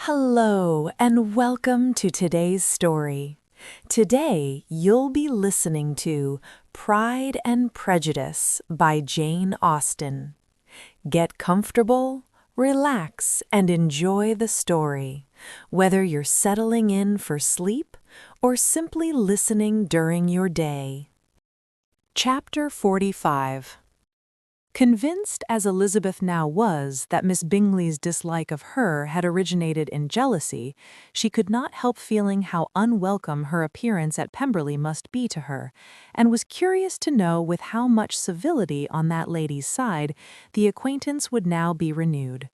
Hello and welcome to today's story. Today you'll be listening to Pride and Prejudice by Jane Austen. Get comfortable, relax, and enjoy the story, whether you're settling in for sleep or simply listening during your day. Chapter 45. Convinced as Elizabeth now was that Miss Bingley's dislike of her had originated in jealousy, she could not help feeling how unwelcome her appearance at Pemberley must be to her, and was curious to know with how much civility on that lady's side the acquaintance would now be renewed.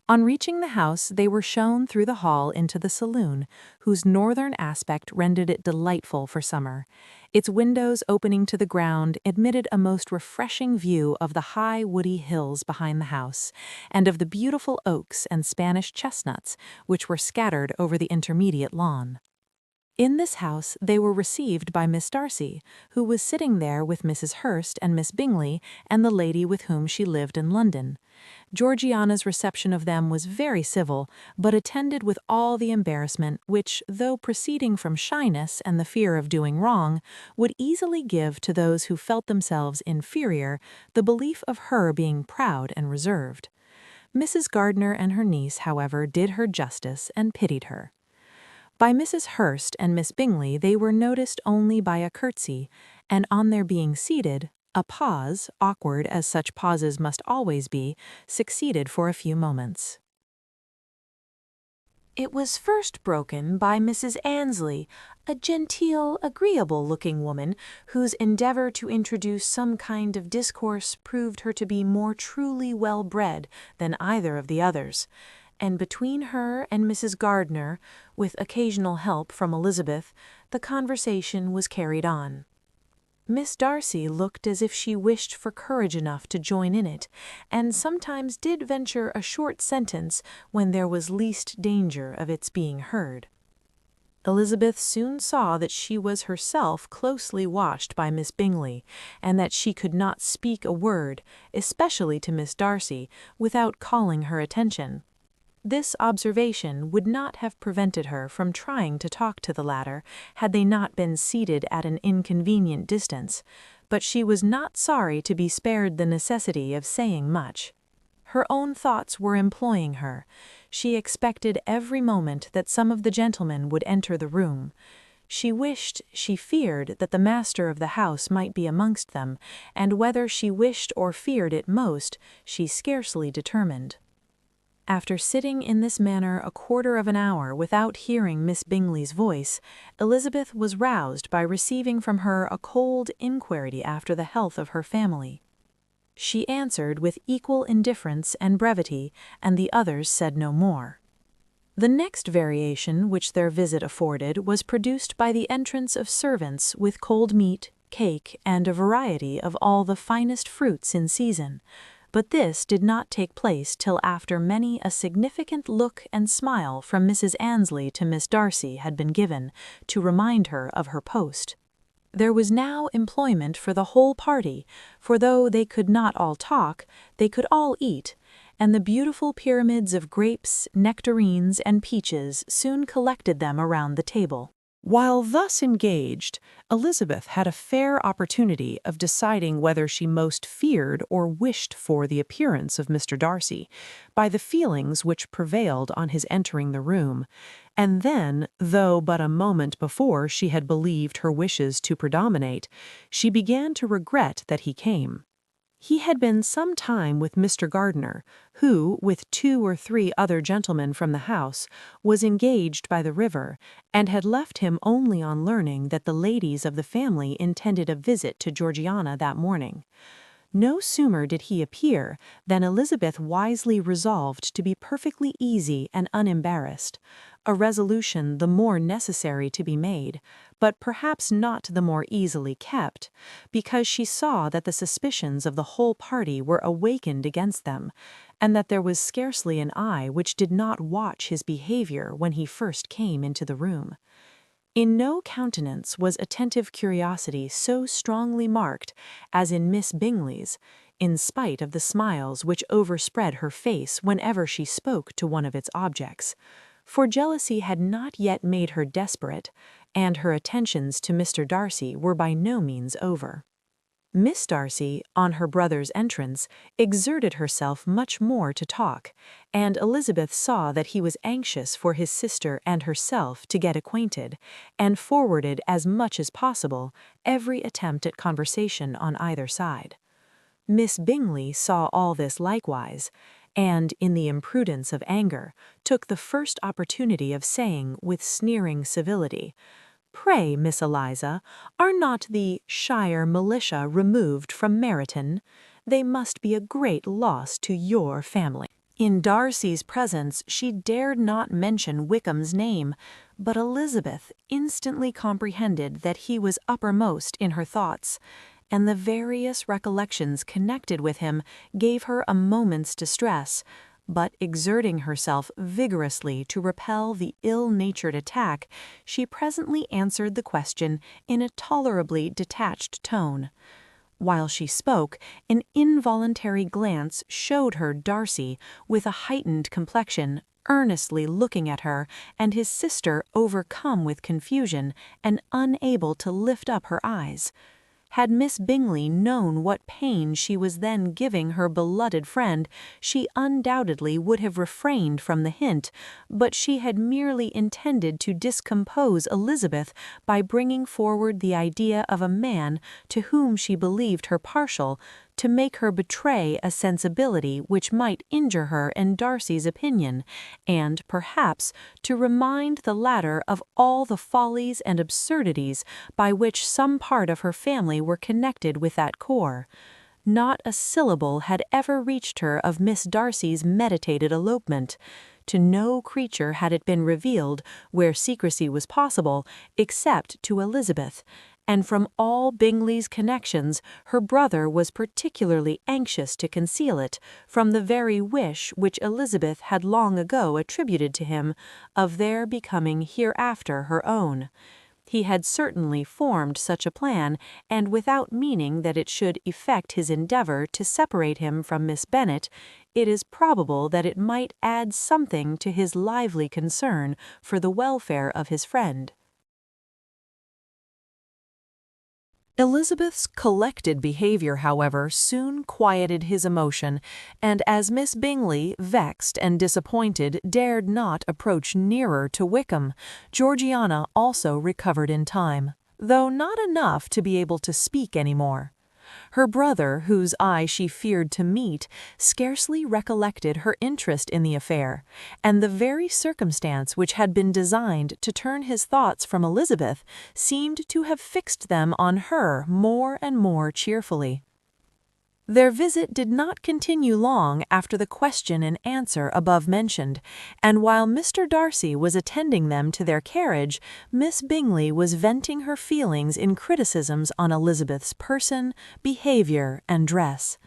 On reaching the house, they were shown through the hall into the saloon, whose northern aspect rendered it delightful for summer. Its windows opening to the ground admitted a most refreshing view of the high woody hills behind the house, and of the beautiful oaks and Spanish chestnuts which were scattered over the intermediate lawn. In this house they were received by Miss Darcy, who was sitting there with Mrs. Hurst and Miss Bingley and the lady with whom she lived in London. Georgiana's reception of them was very civil, but attended with all the embarrassment which, though proceeding from shyness and the fear of doing wrong, would easily give to those who felt themselves inferior the belief of her being proud and reserved. Mrs. Gardiner and her niece, however, did her justice and pitied her. By Mrs. Hurst and Miss Bingley they were noticed only by a curtsy, and on their being seated, a pause, awkward as such pauses must always be, succeeded for a few moments. It was first broken by Mrs. Annesley, a genteel, agreeable-looking woman whose endeavor to introduce some kind of discourse proved her to be more truly well-bred than either of the others, and between her and Mrs. Gardiner, with occasional help from Elizabeth, the conversation was carried on. Miss Darcy looked as if she wished for courage enough to join in it, and sometimes did venture a short sentence when there was least danger of its being heard. Elizabeth soon saw that she was herself closely watched by Miss Bingley, and that she could not speak a word, especially to Miss Darcy, without calling her attention. This observation would not have prevented her from trying to talk to the latter, had they not been seated at an inconvenient distance, but she was not sorry to be spared the necessity of saying much. Her own thoughts were employing her. She expected every moment that some of the gentlemen would enter the room. She wished, she feared, that the master of the house might be amongst them, and whether she wished or feared it most, she scarcely determined. After sitting in this manner a quarter of an hour without hearing Miss Bingley's voice, Elizabeth was roused by receiving from her a cold inquiry after the health of her family. She answered with equal indifference and brevity, and the others said no more. The next variation which their visit afforded was produced by the entrance of servants with cold meat, cake, and a variety of all the finest fruits in season, but this did not take place till after many a significant look and smile from Mrs. Annesley to Miss Darcy had been given, to remind her of her post. There was now employment for the whole party, for though they could not all talk, they could all eat, and the beautiful pyramids of grapes, nectarines, and peaches soon collected them around the table. While thus engaged, Elizabeth had a fair opportunity of deciding whether she most feared or wished for the appearance of Mr. Darcy, by the feelings which prevailed on his entering the room, and then, though but a moment before she had believed her wishes to predominate, she began to regret that he came. He had been some time with Mr. Gardiner, who, with 2 or 3 other gentlemen from the house, was engaged by the river, and had left him only on learning that the ladies of the family intended a visit to Georgiana that morning. No sooner did he appear than Elizabeth wisely resolved to be perfectly easy and unembarrassed, a resolution the more necessary to be made, but perhaps not the more easily kept, because she saw that the suspicions of the whole party were awakened against them, and that there was scarcely an eye which did not watch his behavior when he first came into the room. In no countenance was attentive curiosity so strongly marked as in Miss Bingley's, in spite of the smiles which overspread her face whenever she spoke to one of its objects. for jealousy had not yet made her desperate, and her attentions to Mr. Darcy were by no means over. Miss Darcy, on her brother's entrance, exerted herself much more to talk, and Elizabeth saw that he was anxious for his sister and herself to get acquainted, and forwarded as much as possible every attempt at conversation on either side. Miss Bingley saw all this likewise, and, in the imprudence of anger, took the first opportunity of saying with sneering civility, "Pray, Miss Eliza, are not the shire militia removed from Meryton? They must be a great loss to your family." In Darcy's presence she dared not mention Wickham's name, but Elizabeth instantly comprehended that he was uppermost in her thoughts, and the various recollections connected with him gave her a moment's distress, but exerting herself vigorously to repel the ill-natured attack, she presently answered the question in a tolerably detached tone. While she spoke, an involuntary glance showed her Darcy, with a heightened complexion, earnestly looking at her, and his sister overcome with confusion and unable to lift up her eyes. Had Miss Bingley known what pain she was then giving her beloved friend, she undoubtedly would have refrained from the hint, but she had merely intended to discompose Elizabeth by bringing forward the idea of a man to whom she believed her partial, to make her betray a sensibility which might injure her in Darcy's opinion, and, perhaps, to remind the latter of all the follies and absurdities by which some part of her family were connected with that corps. Not a syllable had ever reached her of Miss Darcy's meditated elopement. To no creature had it been revealed, where secrecy was possible, except to Elizabeth, and from all Bingley's connections her brother was particularly anxious to conceal it, from the very wish which Elizabeth had long ago attributed to him, of their becoming hereafter her own. He had certainly formed such a plan, and without meaning that it should effect his endeavour to separate him from Miss Bennet, it is probable that it might add something to his lively concern for the welfare of his friend. Elizabeth's collected behavior, however, soon quieted his emotion, and as Miss Bingley, vexed and disappointed, dared not approach nearer to Wickham, Georgiana also recovered in time, though not enough to be able to speak any more. Her brother, whose eye she feared to meet, scarcely recollected her interest in the affair, and the very circumstance which had been designed to turn his thoughts from Elizabeth seemed to have fixed them on her more and more cheerfully. Their visit did not continue long after the question and answer above mentioned, and while Mr. Darcy was attending them to their carriage, Miss Bingley was venting her feelings in criticisms on Elizabeth's person, behaviour, and dress.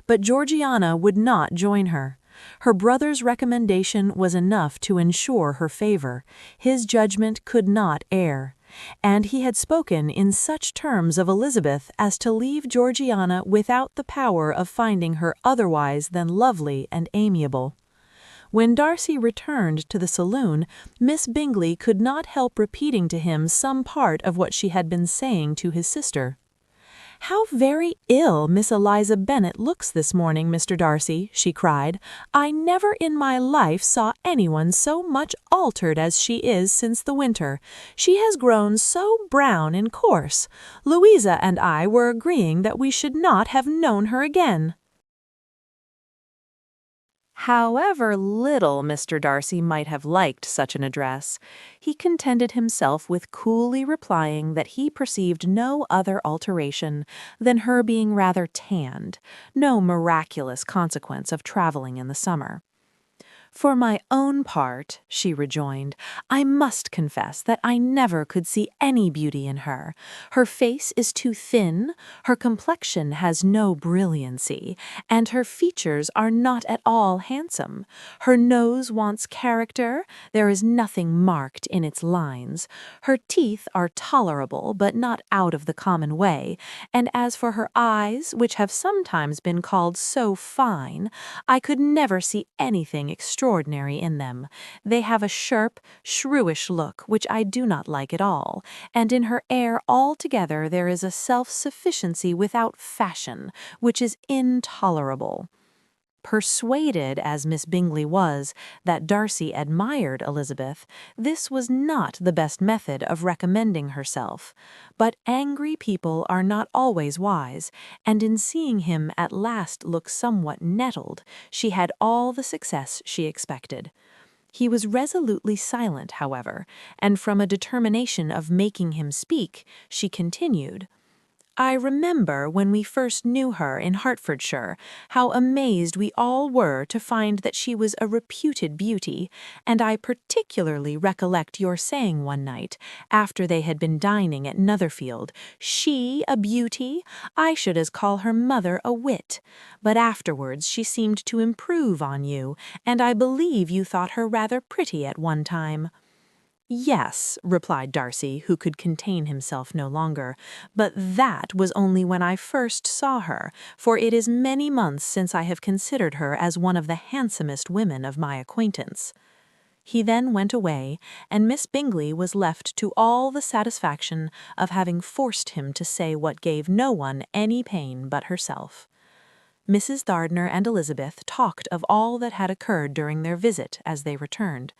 But Georgiana would not join her. Her brother's recommendation was enough to ensure her favour. His judgment could not err, and he had spoken in such terms of Elizabeth as to leave Georgiana without the power of finding her otherwise than lovely and amiable. When Darcy returned to the saloon, Miss Bingley could not help repeating to him some part of what she had been saying to his sister. "How very ill Miss Eliza Bennet looks this morning, Mr. Darcy," she cried. "I never in my life saw anyone so much altered as she is since the winter. She has grown so brown and coarse. Louisa and I were agreeing that we should not have known her again." However little Mr. Darcy might have liked such an address, he contented himself with coolly replying that he perceived no other alteration than her being rather tanned, no miraculous consequence of travelling in the summer. "For my own part," she rejoined, "I must confess that I never could see any beauty in her. Her face is too thin, her complexion has no brilliancy, and her features are not at all handsome. Her nose wants character, there is nothing marked in its lines. Her teeth are tolerable, but not out of the common way, and as for her eyes, which have sometimes been called so fine, I could never see anything extraordinary extraordinary in them. They have a sharp, shrewish look which I do not like at all, and in her air altogether there is a self-sufficiency without fashion, which is intolerable. Persuaded, as Miss Bingley was, that Darcy admired Elizabeth, this was not the best method of recommending herself. But angry people are not always wise, and in seeing him at last look somewhat nettled, she had all the success she expected. He was resolutely silent, however, and from a determination of making him speak, she continued, "I remember when we first knew her in Hertfordshire, how amazed we all were to find that she was a reputed beauty, and I particularly recollect your saying one night, after they had been dining at Netherfield, 'She a beauty? I should as call her mother a wit.' But afterwards she seemed to improve on you, and I believe you thought her rather pretty at one time." "Yes," replied Darcy, who could contain himself no longer, "but that was only when I first saw her, for it is many months since I have considered her as one of the handsomest women of my acquaintance." He then went away, and Miss Bingley was left to all the satisfaction of having forced him to say what gave no one any pain but herself. Mrs. Gardiner and Elizabeth talked of all that had occurred during their visit as they returned,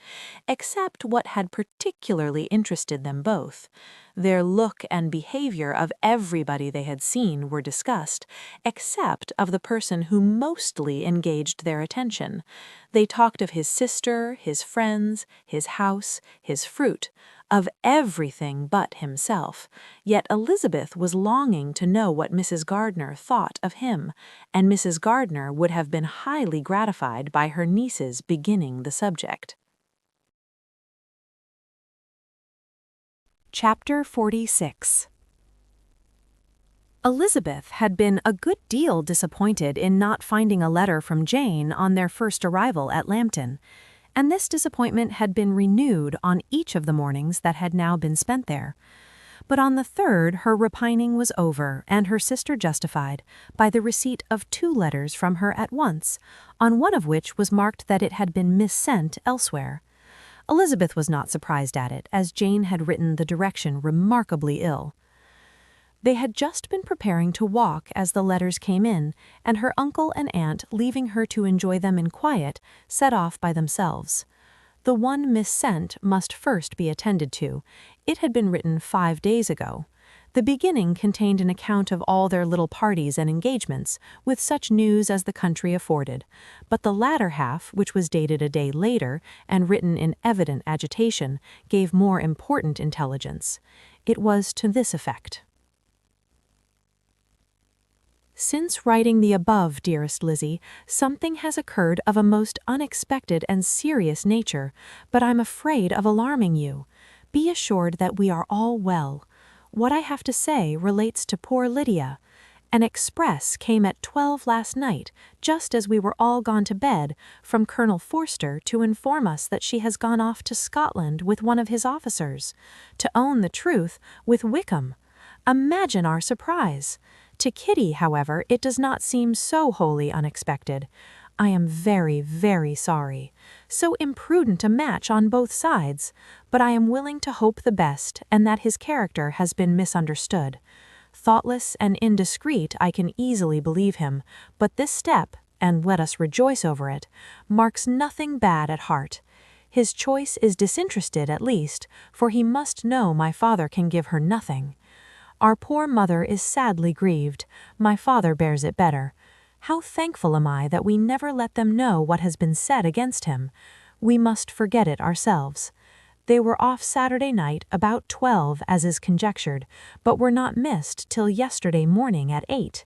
except what had particularly interested them both. Their look and behavior of everybody they had seen were discussed, except of the person who mostly engaged their attention. They talked of his sister, his friends, his house, his fruit, of everything but himself, yet Elizabeth was longing to know what Mrs. Gardiner thought of him, and Mrs. Gardiner would have been highly gratified by her niece's beginning the subject. Chapter 46. Elizabeth had been a good deal disappointed in not finding a letter from Jane on their first arrival at Lambton, and this disappointment had been renewed on each of the mornings that had now been spent there. But on the third her repining was over, and her sister justified, by the receipt of 2 letters from her at once, on one of which was marked that it had been missent elsewhere. Elizabeth was not surprised at it, as Jane had written the direction remarkably ill. They had just been preparing to walk as the letters came in, and her uncle and aunt, leaving her to enjoy them in quiet, set off by themselves. The one missent must first be attended to. It had been written 5 days ago. The beginning contained an account of all their little parties and engagements, with such news as the country afforded, but the latter half, which was dated a day later, and written in evident agitation, gave more important intelligence. It was to this effect. "Since writing the above, dearest Lizzie, something has occurred of a most unexpected and serious nature, but I'm afraid of alarming you. Be assured that we are all well. What I have to say relates to poor Lydia. An express came at 12 last night, just as we were all gone to bed, from Colonel Forster to inform us that she has gone off to Scotland with one of his officers. To own the truth, with Wickham. Imagine our surprise. To Kitty, however, it does not seem so wholly unexpected. I am very, very sorry. So imprudent a match on both sides, but I am willing to hope the best, and that his character has been misunderstood. Thoughtless and indiscreet, I can easily believe him, but this step, and let us rejoice over it, marks nothing bad at heart. His choice is disinterested at least, for he must know my father can give her nothing. Our poor mother is sadly grieved. My father bears it better. How thankful am I that we never let them know what has been said against him. We must forget it ourselves. They were off Saturday night about 12, as is conjectured, but were not missed till yesterday morning at 8.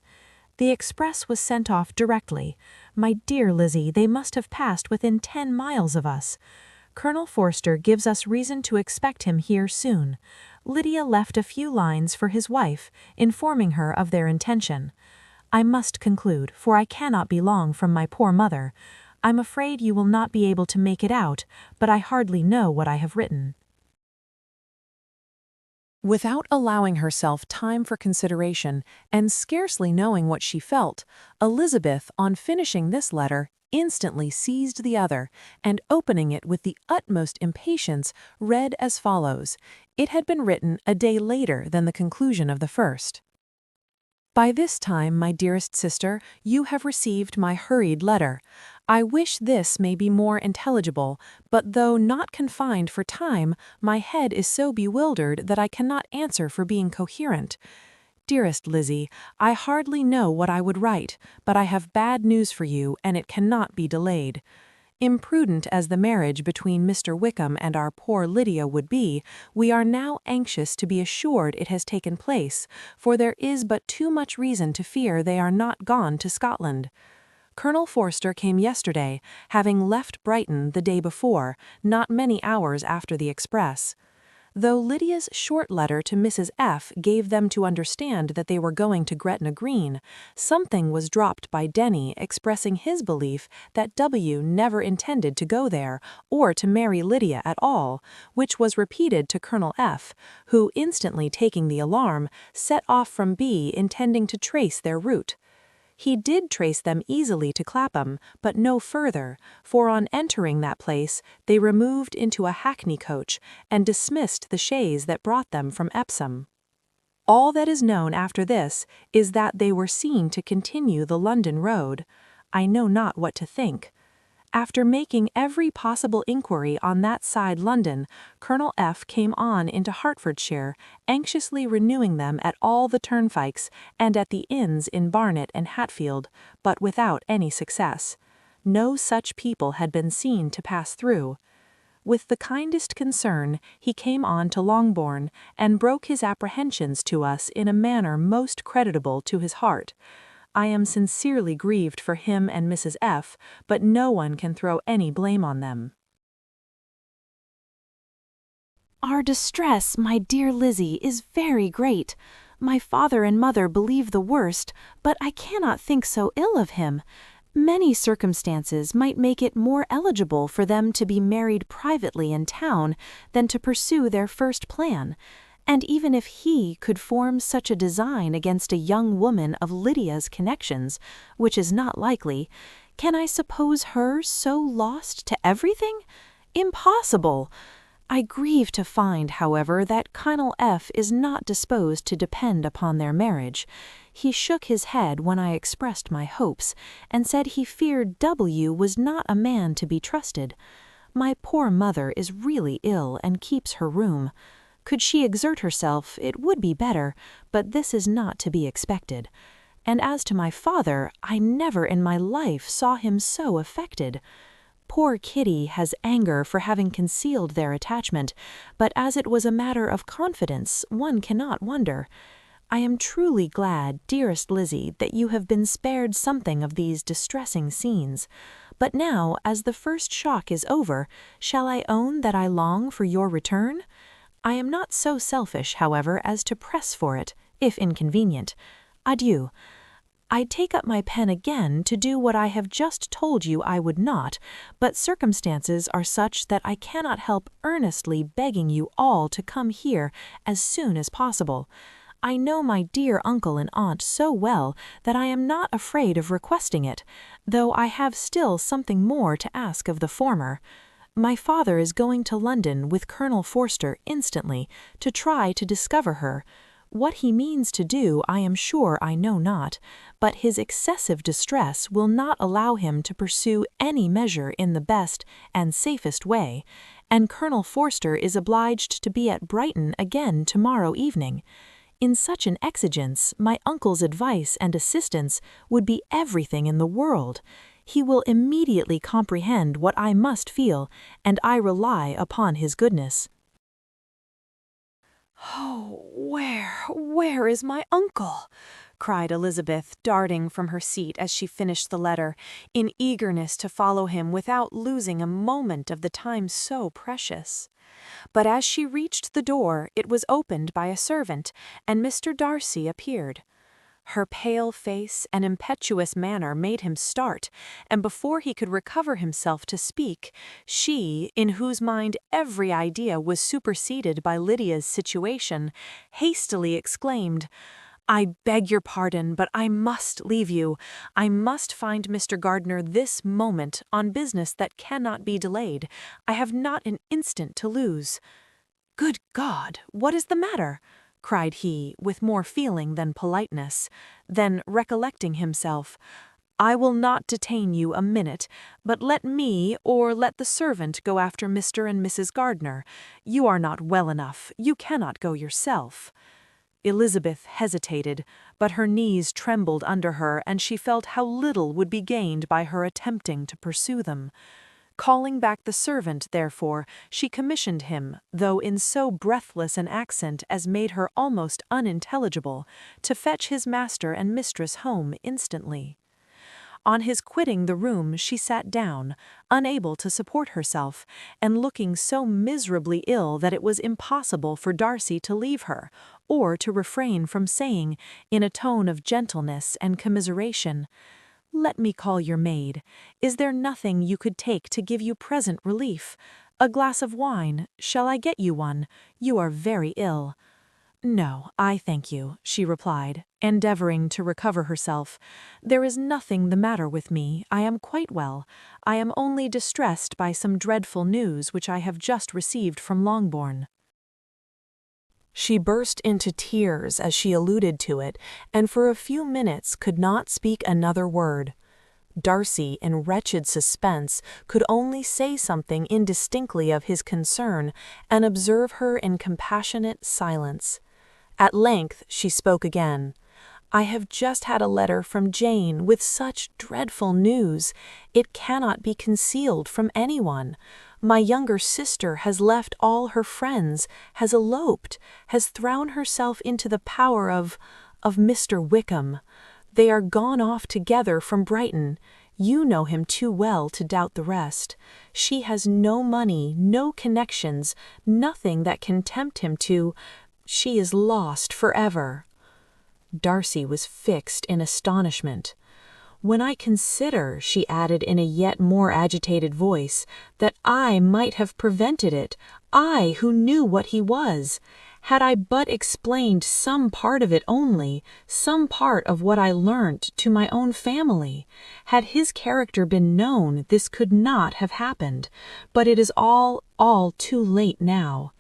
The express was sent off directly. My dear Lizzie, they must have passed within 10 miles of us. Colonel Forster gives us reason to expect him here soon. Lydia left a few lines for his wife, informing her of their intention. I must conclude, for I cannot be long from my poor mother. I'm afraid you will not be able to make it out, but I hardly know what I have written. Without allowing herself time for consideration and scarcely knowing what she felt, Elizabeth, on finishing this letter, instantly seized the other, and opening it with the utmost impatience, read as follows. It had been written a day later than the conclusion of the first. By this time, my dearest sister, you have received my hurried letter. I wish this may be more intelligible, but though not confined for time, my head is so bewildered that I cannot answer for being coherent. Dearest Lizzie, I hardly know what I would write, but I have bad news for you, and it cannot be delayed. Imprudent as the marriage between Mr. Wickham and our poor Lydia would be, we are now anxious to be assured it has taken place, for there is but too much reason to fear they are not gone to Scotland. Colonel Forster came yesterday, having left Brighton the day before, not many hours after the express. Though Lydia's short letter to Mrs. F. gave them to understand that they were going to Gretna Green, something was dropped by Denny expressing his belief that W. never intended to go there or to marry Lydia at all, which was repeated to Colonel F., who, instantly taking the alarm, set off from B. intending to trace their route. He did trace them easily to Clapham, but no further, for on entering that place they removed into a hackney coach and dismissed the chaise that brought them from Epsom. All that is known after this is that they were seen to continue the London road. I know not what to think. After making every possible inquiry on that side London, Colonel F. came on into Hertfordshire, anxiously renewing them at all the turnpikes and at the inns in Barnet and Hatfield, but without any success. No such people had been seen to pass through. With the kindest concern, he came on to Longbourn, and broke his apprehensions to us in a manner most creditable to his heart. I am sincerely grieved for him and Mrs. F., but no one can throw any blame on them. Our distress, my dear Lizzie, is very great. My father and mother believe the worst, but I cannot think so ill of him. Many circumstances might make it more eligible for them to be married privately in town than to pursue their first plan. And even if he could form such a design against a young woman of Lydia's connections, which is not likely, can I suppose her so lost to everything? Impossible! I grieve to find, however, that Colonel F. is not disposed to depend upon their marriage. He shook his head when I expressed my hopes, and said he feared W. was not a man to be trusted. My poor mother is really ill and keeps her room. Could she exert herself, it would be better, but this is not to be expected. And as to my father, I never in my life saw him so affected. Poor Kitty has anger for having concealed their attachment, but as it was a matter of confidence, one cannot wonder. I am truly glad, dearest Lizzie, that you have been spared something of these distressing scenes. But now, as the first shock is over, shall I own that I long for your return? I am not so selfish, however, as to press for it, if inconvenient. Adieu. I take up my pen again to do what I have just told you I would not, but circumstances are such that I cannot help earnestly begging you all to come here as soon as possible. I know my dear uncle and aunt so well that I am not afraid of requesting it, though I have still something more to ask of the former. My father is going to London with Colonel Forster instantly to try to discover her. What he means to do I am sure I know not, but his excessive distress will not allow him to pursue any measure in the best and safest way, and Colonel Forster is obliged to be at Brighton again tomorrow evening. In such an exigence, my uncle's advice and assistance would be everything in the world. He will immediately comprehend what I must feel, and I rely upon his goodness. "Oh, where is my uncle?" cried Elizabeth, darting from her seat as she finished the letter, in eagerness to follow him without losing a moment of the time so precious. But as she reached the door, it was opened by a servant, and Mr. Darcy appeared. Her pale face and impetuous manner made him start, and before he could recover himself to speak, she, in whose mind every idea was superseded by Lydia's situation, hastily exclaimed, "I beg your pardon, but I must leave you. I must find Mr. Gardner this moment on business that cannot be delayed. I have not an instant to lose." "Good God, what is the matter?" cried he, with more feeling than politeness. Then, recollecting himself, "I will not detain you a minute, but let me or let the servant go after Mr. and Mrs. Gardner. You are not well enough, you cannot go yourself." Elizabeth hesitated, but her knees trembled under her, and she felt how little would be gained by her attempting to pursue them. Calling back the servant, therefore, she commissioned him, though in so breathless an accent as made her almost unintelligible, to fetch his master and mistress home instantly. On his quitting the room she sat down, unable to support herself, and looking so miserably ill that it was impossible for Darcy to leave her, or to refrain from saying, in a tone of gentleness and commiseration, "Let me call your maid. Is there nothing you could take to give you present relief? A glass of wine? Shall I get you one? You are very ill." "No, I thank you," she replied, endeavoring to recover herself. "There is nothing the matter with me. I am quite well. I am only distressed by some dreadful news which I have just received from Longbourn." She burst into tears as she alluded to it, and for a few minutes could not speak another word. Darcy, in wretched suspense, could only say something indistinctly of his concern and observe her in compassionate silence. At length she spoke again. "I have just had a letter from Jane with such dreadful news. It cannot be concealed from anyone. My younger sister has left all her friends, has eloped, has thrown herself into the power of Mr. Wickham. They are gone off together from Brighton. You know him too well to doubt the rest. She has no money, no connections, nothing that can tempt him to. She is lost forever." Darcy was fixed in astonishment. "When I consider," she added in a yet more agitated voice, "that I might have prevented it, I who knew what he was. Had I but explained some part of it only, some part of what I learnt to my own family, had his character been known, this could not have happened. But it is all too late now."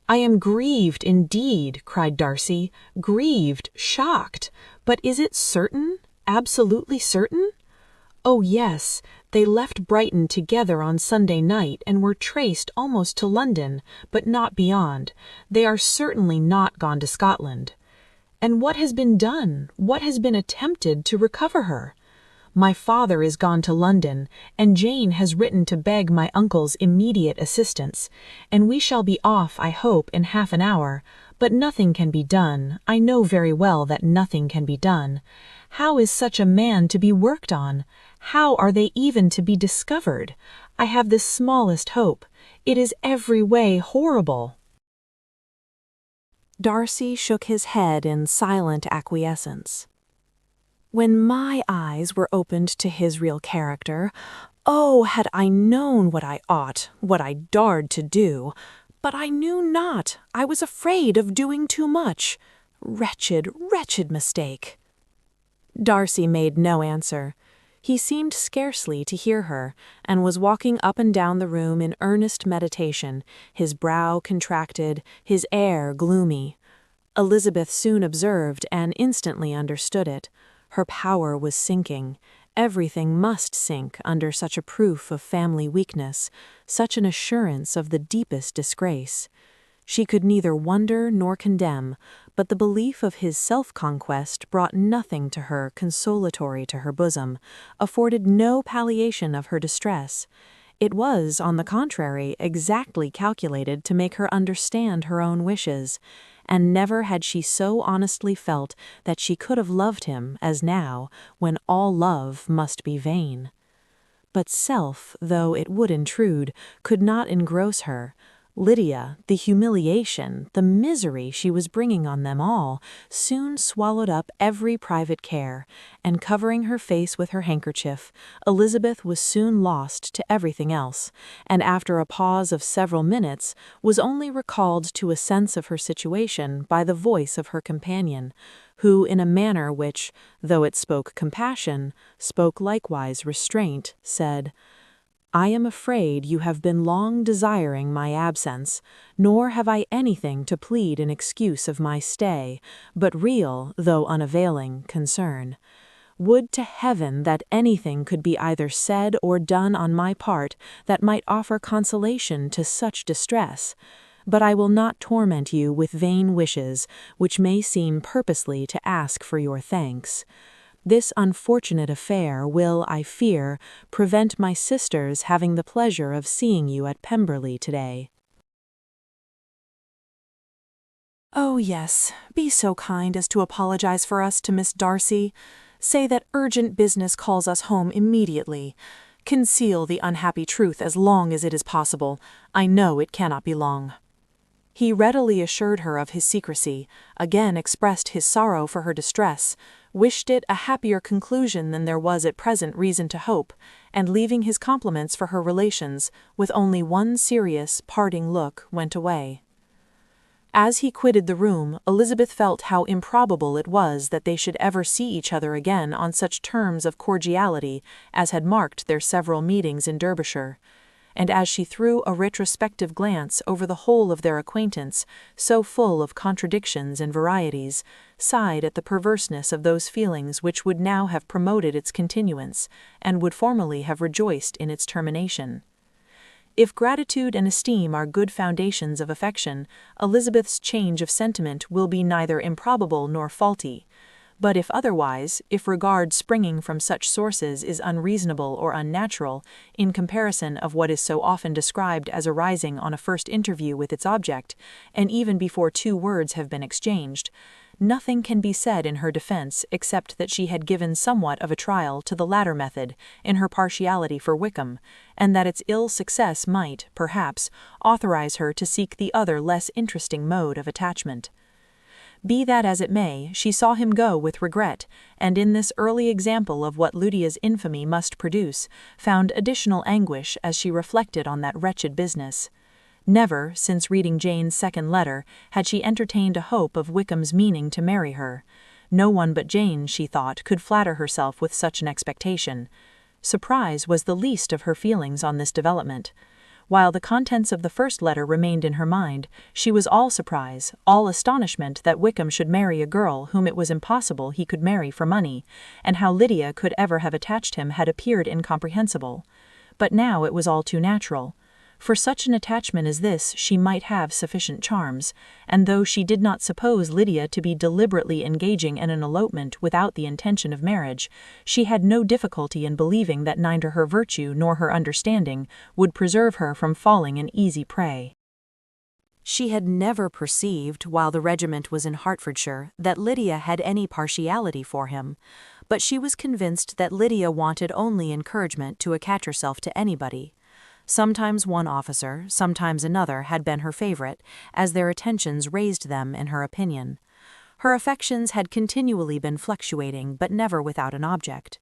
"I am grieved indeed," cried Darcy, "grieved, shocked. But is it certain? Absolutely certain?" "Oh, yes. They left Brighton together on Sunday night and were traced almost to London, but not beyond. They are certainly not gone to Scotland." "And what has been done? What has been attempted to recover her?" "My father is gone to London, and Jane has written to beg my uncle's immediate assistance, and we shall be off, I hope, in half an hour. But nothing can be done. I know very well that nothing can be done. How is such a man to be worked on? How are they even to be discovered? I have the smallest hope. It is every way horrible." Darcy shook his head in silent acquiescence. "When my eyes were opened to his real character, oh, had I known what I ought, what I dared to do! But I knew not. I was afraid of doing too much. Wretched, wretched mistake." Darcy made no answer. He seemed scarcely to hear her, and was walking up and down the room in earnest meditation, his brow contracted, his air gloomy. Elizabeth soon observed and instantly understood it. Her power was sinking. Everything must sink under such a proof of family weakness, such an assurance of the deepest disgrace. She could neither wonder nor condemn, but the belief of his self-conquest brought nothing to her consolatory to her bosom, afforded no palliation of her distress. It was, on the contrary, exactly calculated to make her understand her own wishes, and never had she so honestly felt that she could have loved him as now, when all love must be vain. But self, though it would intrude, could not engross her. Lydia, the humiliation, the misery she was bringing on them all, soon swallowed up every private care, and covering her face with her handkerchief, Elizabeth was soon lost to everything else, and after a pause of several minutes, was only recalled to a sense of her situation by the voice of her companion, who, in a manner which, though it spoke compassion, spoke likewise restraint, said, "I am afraid you have been long desiring my absence, nor have I anything to plead in excuse of my stay, but real, though unavailing, concern. Would to heaven that anything could be either said or done on my part that might offer consolation to such distress. But I will not torment you with vain wishes, which may seem purposely to ask for your thanks. This unfortunate affair will, I fear, prevent my sisters having the pleasure of seeing you at Pemberley today." "Oh, yes, be so kind as to apologize for us to Miss Darcy. Say that urgent business calls us home immediately. Conceal the unhappy truth as long as it is possible. I know it cannot be long." He readily assured her of his secrecy, again expressed his sorrow for her distress, wished it a happier conclusion than there was at present reason to hope, and leaving his compliments for her relations, with only one serious, parting look, went away. As he quitted the room, Elizabeth felt how improbable it was that they should ever see each other again on such terms of cordiality as had marked their several meetings in Derbyshire. And as she threw a retrospective glance over the whole of their acquaintance, so full of contradictions and varieties, sighed at the perverseness of those feelings which would now have promoted its continuance, and would formerly have rejoiced in its termination. If gratitude and esteem are good foundations of affection, Elizabeth's change of sentiment will be neither improbable nor faulty. But if otherwise, if regard springing from such sources is unreasonable or unnatural, in comparison of what is so often described as arising on a first interview with its object, and even before 2 words have been exchanged, nothing can be said in her defense except that she had given somewhat of a trial to the latter method in her partiality for Wickham, and that its ill success might, perhaps, authorize her to seek the other less interesting mode of attachment. Be that as it may, she saw him go with regret, and in this early example of what Lydia's infamy must produce, found additional anguish as she reflected on that wretched business. Never, since reading Jane's second letter, had she entertained a hope of Wickham's meaning to marry her. No one but Jane, she thought, could flatter herself with such an expectation. Surprise was the least of her feelings on this development. While the contents of the first letter remained in her mind, she was all surprise, all astonishment that Wickham should marry a girl whom it was impossible he could marry for money, and how Lydia could ever have attached him had appeared incomprehensible. But now it was all too natural. For such an attachment as this she might have sufficient charms, and though she did not suppose Lydia to be deliberately engaging in an elopement without the intention of marriage, she had no difficulty in believing that neither her virtue nor her understanding would preserve her from falling an easy prey. She had never perceived, while the regiment was in Hertfordshire, that Lydia had any partiality for him, but she was convinced that Lydia wanted only encouragement to attach herself to anybody. Sometimes one officer, sometimes another had been her favorite, as their attentions raised them in her opinion. Her affections had continually been fluctuating, but never without an object.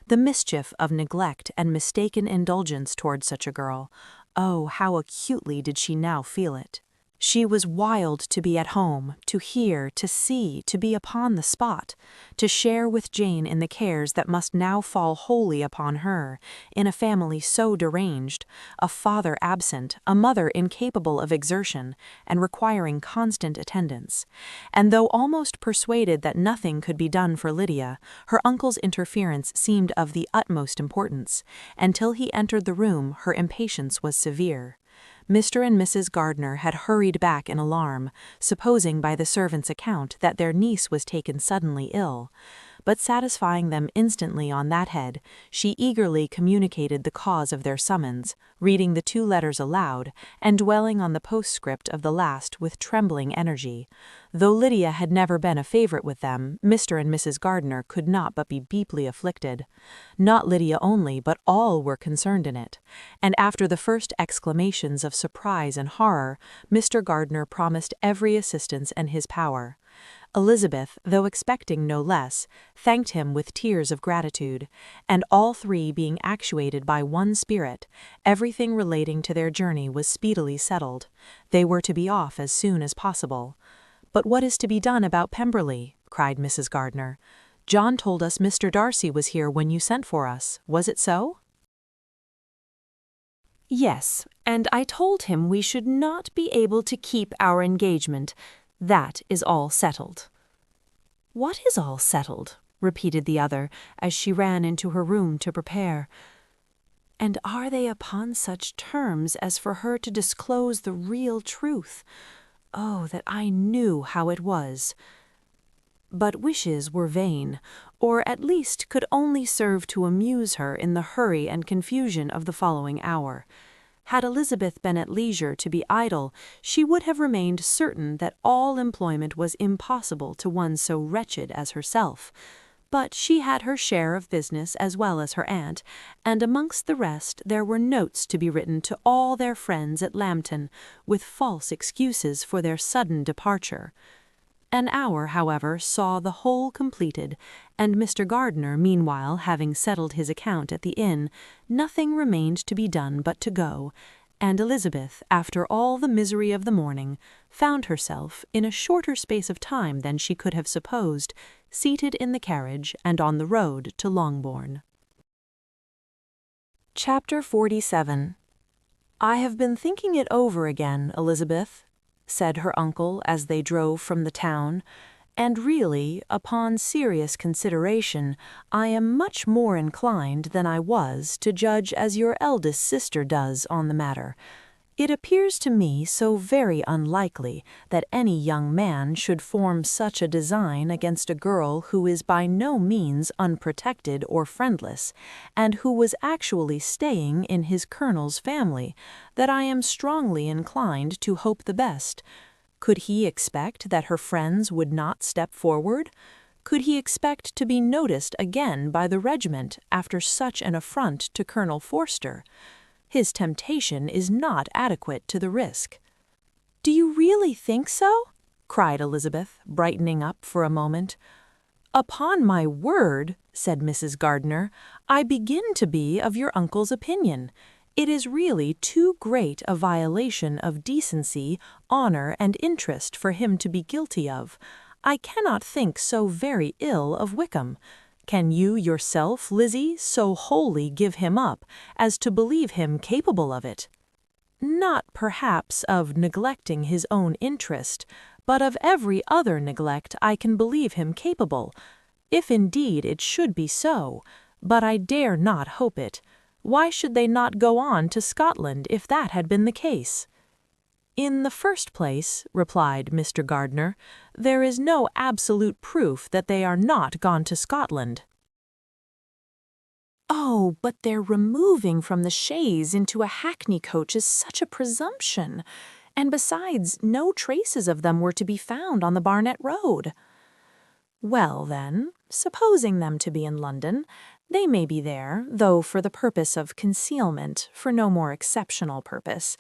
The mischief of neglect and mistaken indulgence toward such a girl, oh, how acutely did she now feel it! She was wild to be at home, to hear, to see, to be upon the spot, to share with Jane in the cares that must now fall wholly upon her, in a family so deranged, a father absent, a mother incapable of exertion, and requiring constant attendance. And though almost persuaded that nothing could be done for Lydia, her uncle's interference seemed of the utmost importance, and till he entered the room her impatience was severe. Mr. and Mrs. Gardiner had hurried back in alarm, supposing by the servant's account that their niece was taken suddenly ill. but satisfying them instantly on that head, she eagerly communicated the cause of their summons, reading the 2 letters aloud, and dwelling on the postscript of the last with trembling energy. Though Lydia had never been a favorite with them, Mr. and Mrs. Gardiner could not but be deeply afflicted. Not Lydia only, but all were concerned in it, and after the first exclamations of surprise and horror, Mr. Gardiner promised every assistance in his power. Elizabeth, though expecting no less, thanked him with tears of gratitude, and all 3 being actuated by one spirit, everything relating to their journey was speedily settled. They were to be off as soon as possible. "But what is to be done about Pemberley?" cried Mrs. Gardiner. "John told us Mr. Darcy was here when you sent for us. Was it so?" "Yes, and I told him we should not be able to keep our engagement. That is all settled." "What is all settled?" repeated the other, as she ran into her room to prepare. "And are they upon such terms as for her to disclose the real truth? Oh, that I knew how it was." But wishes were vain, or at least could only serve to amuse her in the hurry and confusion of the following hour. Had Elizabeth been at leisure to be idle, she would have remained certain that all employment was impossible to one so wretched as herself. But she had her share of business as well as her aunt, and amongst the rest there were notes to be written to all their friends at Lambton, with false excuses for their sudden departure. An hour, however, saw the whole completed, and Mr. Gardiner, meanwhile, having settled his account at the inn, nothing remained to be done but to go, and Elizabeth, after all the misery of the morning, found herself, in a shorter space of time than she could have supposed, seated in the carriage and on the road to Longbourn. Chapter 47. "I have been thinking it over again, Elizabeth," said her uncle as they drove from the town, "and really, upon serious consideration, I am much more inclined than I was to judge as your eldest sister does on the matter. It appears to me so very unlikely that any young man should form such a design against a girl who is by no means unprotected or friendless, and who was actually staying in his colonel's family, that I am strongly inclined to hope the best. Could he expect that her friends would not step forward? Could he expect to be noticed again by the regiment after such an affront to Colonel Forster? His temptation is not adequate to the risk." "Do you really think so?" cried Elizabeth, brightening up for a moment. "Upon my word," said Mrs. Gardiner, "I begin to be of your uncle's opinion. It is really too great a violation of decency, honor, and interest for him to be guilty of. I cannot think so very ill of Wickham. Can you yourself, Lizzie, so wholly give him up as to believe him capable of it? Not, perhaps, of neglecting his own interest, but of every other neglect I can believe him capable, if indeed it should be so, but I dare not hope it. Why should they not go on to Scotland if that had been the case?" "In the first place," replied Mr. Gardiner, "there is no absolute proof that they are not gone to Scotland." "Oh, but their removing from the chaise into a hackney coach is such a presumption, and besides, no traces of them were to be found on the Barnet Road." "Well, then, supposing them to be in London, they may be there, though for the purpose of concealment, for no more exceptional purpose.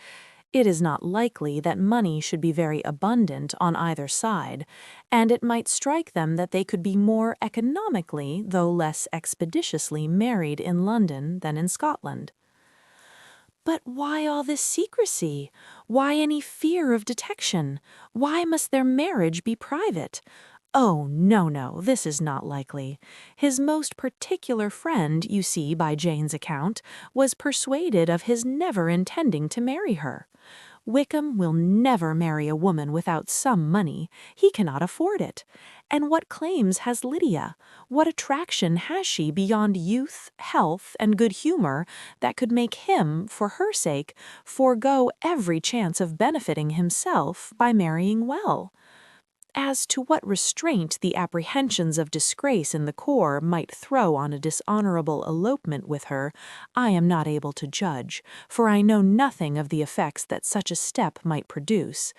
It is not likely that money should be very abundant on either side, and it might strike them that they could be more economically, though less expeditiously, married in London than in Scotland." "But why all this secrecy? Why any fear of detection? Why must their marriage be private? Oh, no, this is not likely. His most particular friend, you see by Jane's account, was persuaded of his never intending to marry her. Wickham will never marry a woman without some money. He cannot afford it. And what claims has Lydia? What attraction has she beyond youth, health, and good humor that could make him, for her sake, forego every chance of benefiting himself by marrying well? As to what restraint the apprehensions of disgrace in the corps might throw on a dishonorable elopement with her, I am not able to judge, for I know nothing of the effects that such a step might produce.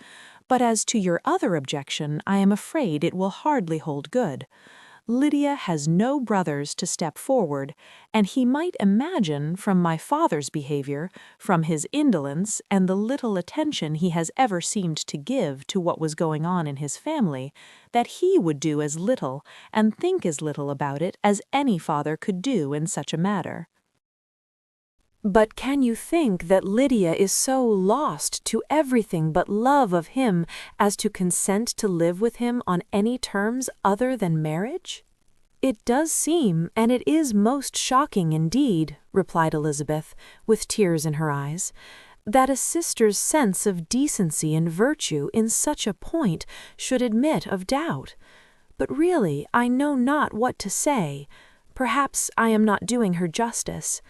But as to your other objection, I am afraid it will hardly hold good. Lydia has no brothers to step forward, and he might imagine from my father's behavior, from his indolence, and the little attention he has ever seemed to give to what was going on in his family, that he would do as little and think as little about it as any father could do in such a matter. But can you think that Lydia is so lost to everything but love of him as to consent to live with him on any terms other than marriage? It does seem, and it is most shocking indeed, replied Elizabeth, with tears in her eyes, that a sister's sense of decency and virtue in such a point should admit of doubt. But really I know not what to say. Perhaps I am not doing her justice.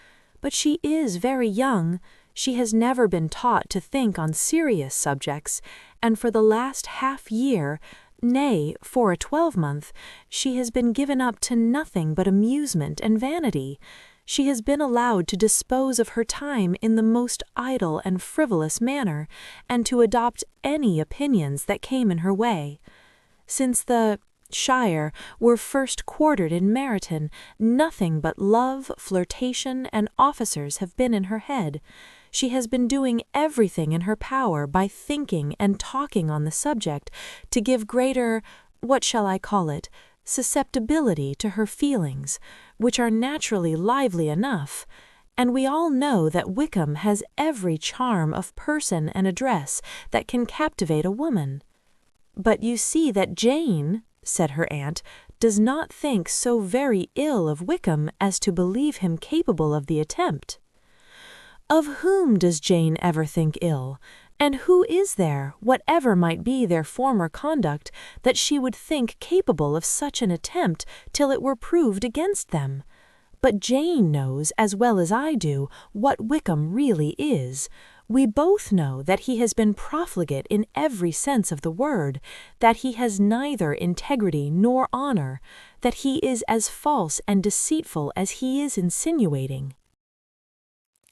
But she is very young, she has never been taught to think on serious subjects, and for the last half-year, nay, for a 12-month, she has been given up to nothing but amusement and vanity. She has been allowed to dispose of her time in the most idle and frivolous manner, and to adopt any opinions that came in her way. Since the Shire were first quartered in Meryton, nothing but love, flirtation, and officers have been in her head. She has been doing everything in her power by thinking and talking on the subject to give greater, what shall I call it, susceptibility to her feelings, which are naturally lively enough. And we all know that Wickham has every charm of person and address that can captivate a woman. But you see that Jane, said her aunt, does not think so very ill of Wickham as to believe him capable of the attempt. Of whom does Jane ever think ill? And who is there, whatever might be their former conduct, that she would think capable of such an attempt till it were proved against them? But Jane knows as well as I do what Wickham really is. We both know that he has been profligate in every sense of the word, that he has neither integrity nor honor, that he is as false and deceitful as he is insinuating.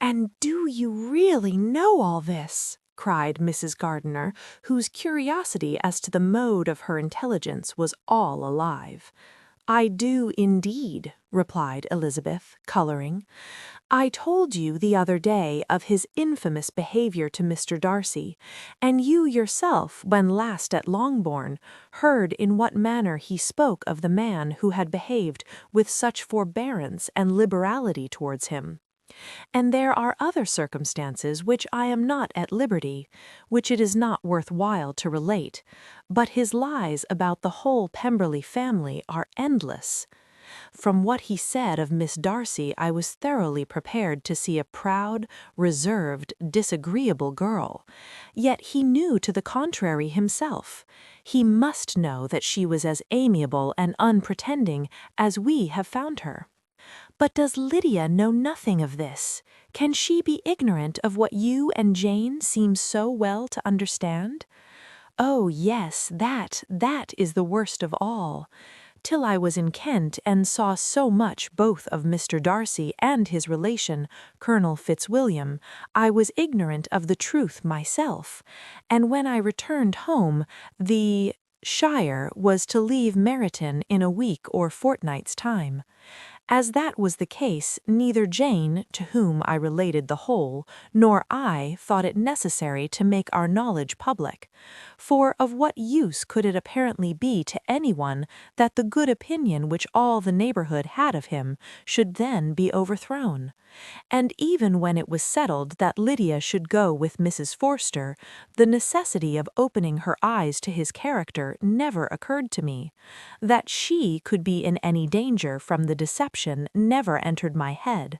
And do you really know all this? Cried Mrs. Gardiner, whose curiosity as to the mode of her intelligence was all alive. I do indeed, replied Elizabeth, coloring. I told you the other day of his infamous behavior to Mr. Darcy, and you yourself, when last at Longbourn, heard in what manner he spoke of the man who had behaved with such forbearance and liberality towards him. And there are other circumstances which I am not at liberty, which it is not worth while to relate, but his lies about the whole Pemberley family are endless. From what he said of Miss Darcy, I was thoroughly prepared to see a proud, reserved, disagreeable girl. Yet he knew to the contrary himself. He must know that she was as amiable and unpretending as we have found her. But does Lydia know nothing of this? Can she be ignorant of what you and Jane seem so well to understand? Oh, yes, that is the worst of all. Till I was in Kent and saw so much both of Mr. Darcy and his relation, Colonel Fitzwilliam, I was ignorant of the truth myself, and when I returned home, the Shire was to leave Meryton in a week or fortnight's time. As that was the case, neither Jane, to whom I related the whole, nor I thought it necessary to make our knowledge public. For of what use could it apparently be to anyone that the good opinion which all the neighborhood had of him should then be overthrown? And even when it was settled that Lydia should go with Mrs. Forster, the necessity of opening her eyes to his character never occurred to me. That she could be in any danger from the deception never entered my head.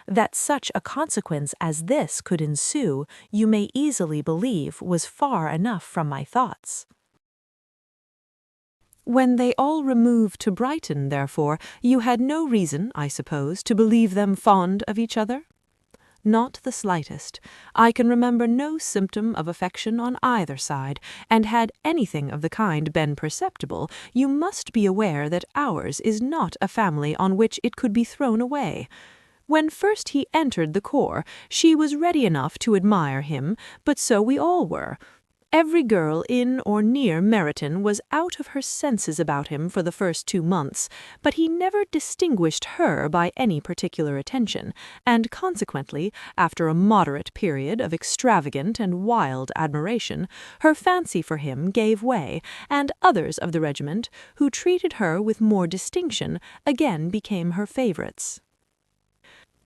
That such a consequence as this could ensue, you may easily believe, was far enough from my thoughts. When they all removed to Brighton, therefore, you had no reason, I suppose, to believe them fond of each other? Not the slightest. I can remember no symptom of affection on either side, and had anything of the kind been perceptible, you must be aware that ours is not a family on which it could be thrown away. When first he entered the corps, she was ready enough to admire him, but so we all were. Every girl in or near Meryton was out of her senses about him for the first 2 months, but he never distinguished her by any particular attention, and consequently, after a moderate period of extravagant and wild admiration, her fancy for him gave way, and others of the regiment, who treated her with more distinction, again became her favourites.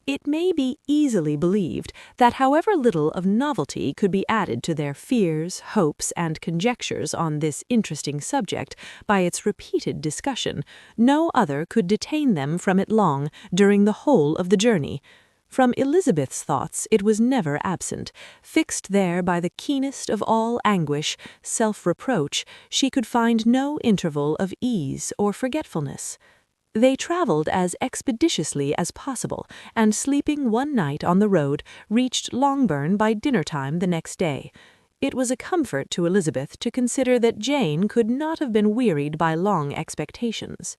It may be easily believed that however little of novelty could be added to their fears, hopes, and conjectures on this interesting subject by its repeated discussion, no other could detain them from it long during the whole of the journey. From Elizabeth's thoughts it was never absent. Fixed there by the keenest of all anguish, self-reproach, she could find no interval of ease or forgetfulness. They travelled as expeditiously as possible, and sleeping one night on the road, reached Longbourn by dinner-time the next day. It was a comfort to Elizabeth to consider that Jane could not have been wearied by long expectations.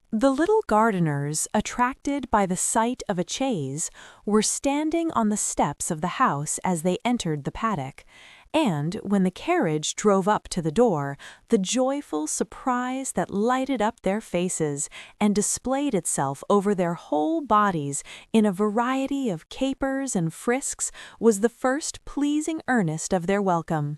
The little gardeners, attracted by the sight of a chaise, were standing on the steps of the house as they entered the paddock, and when the carriage drove up to the door, the joyful surprise that lighted up their faces and displayed itself over their whole bodies in a variety of capers and frisks was the first pleasing earnest of their welcome.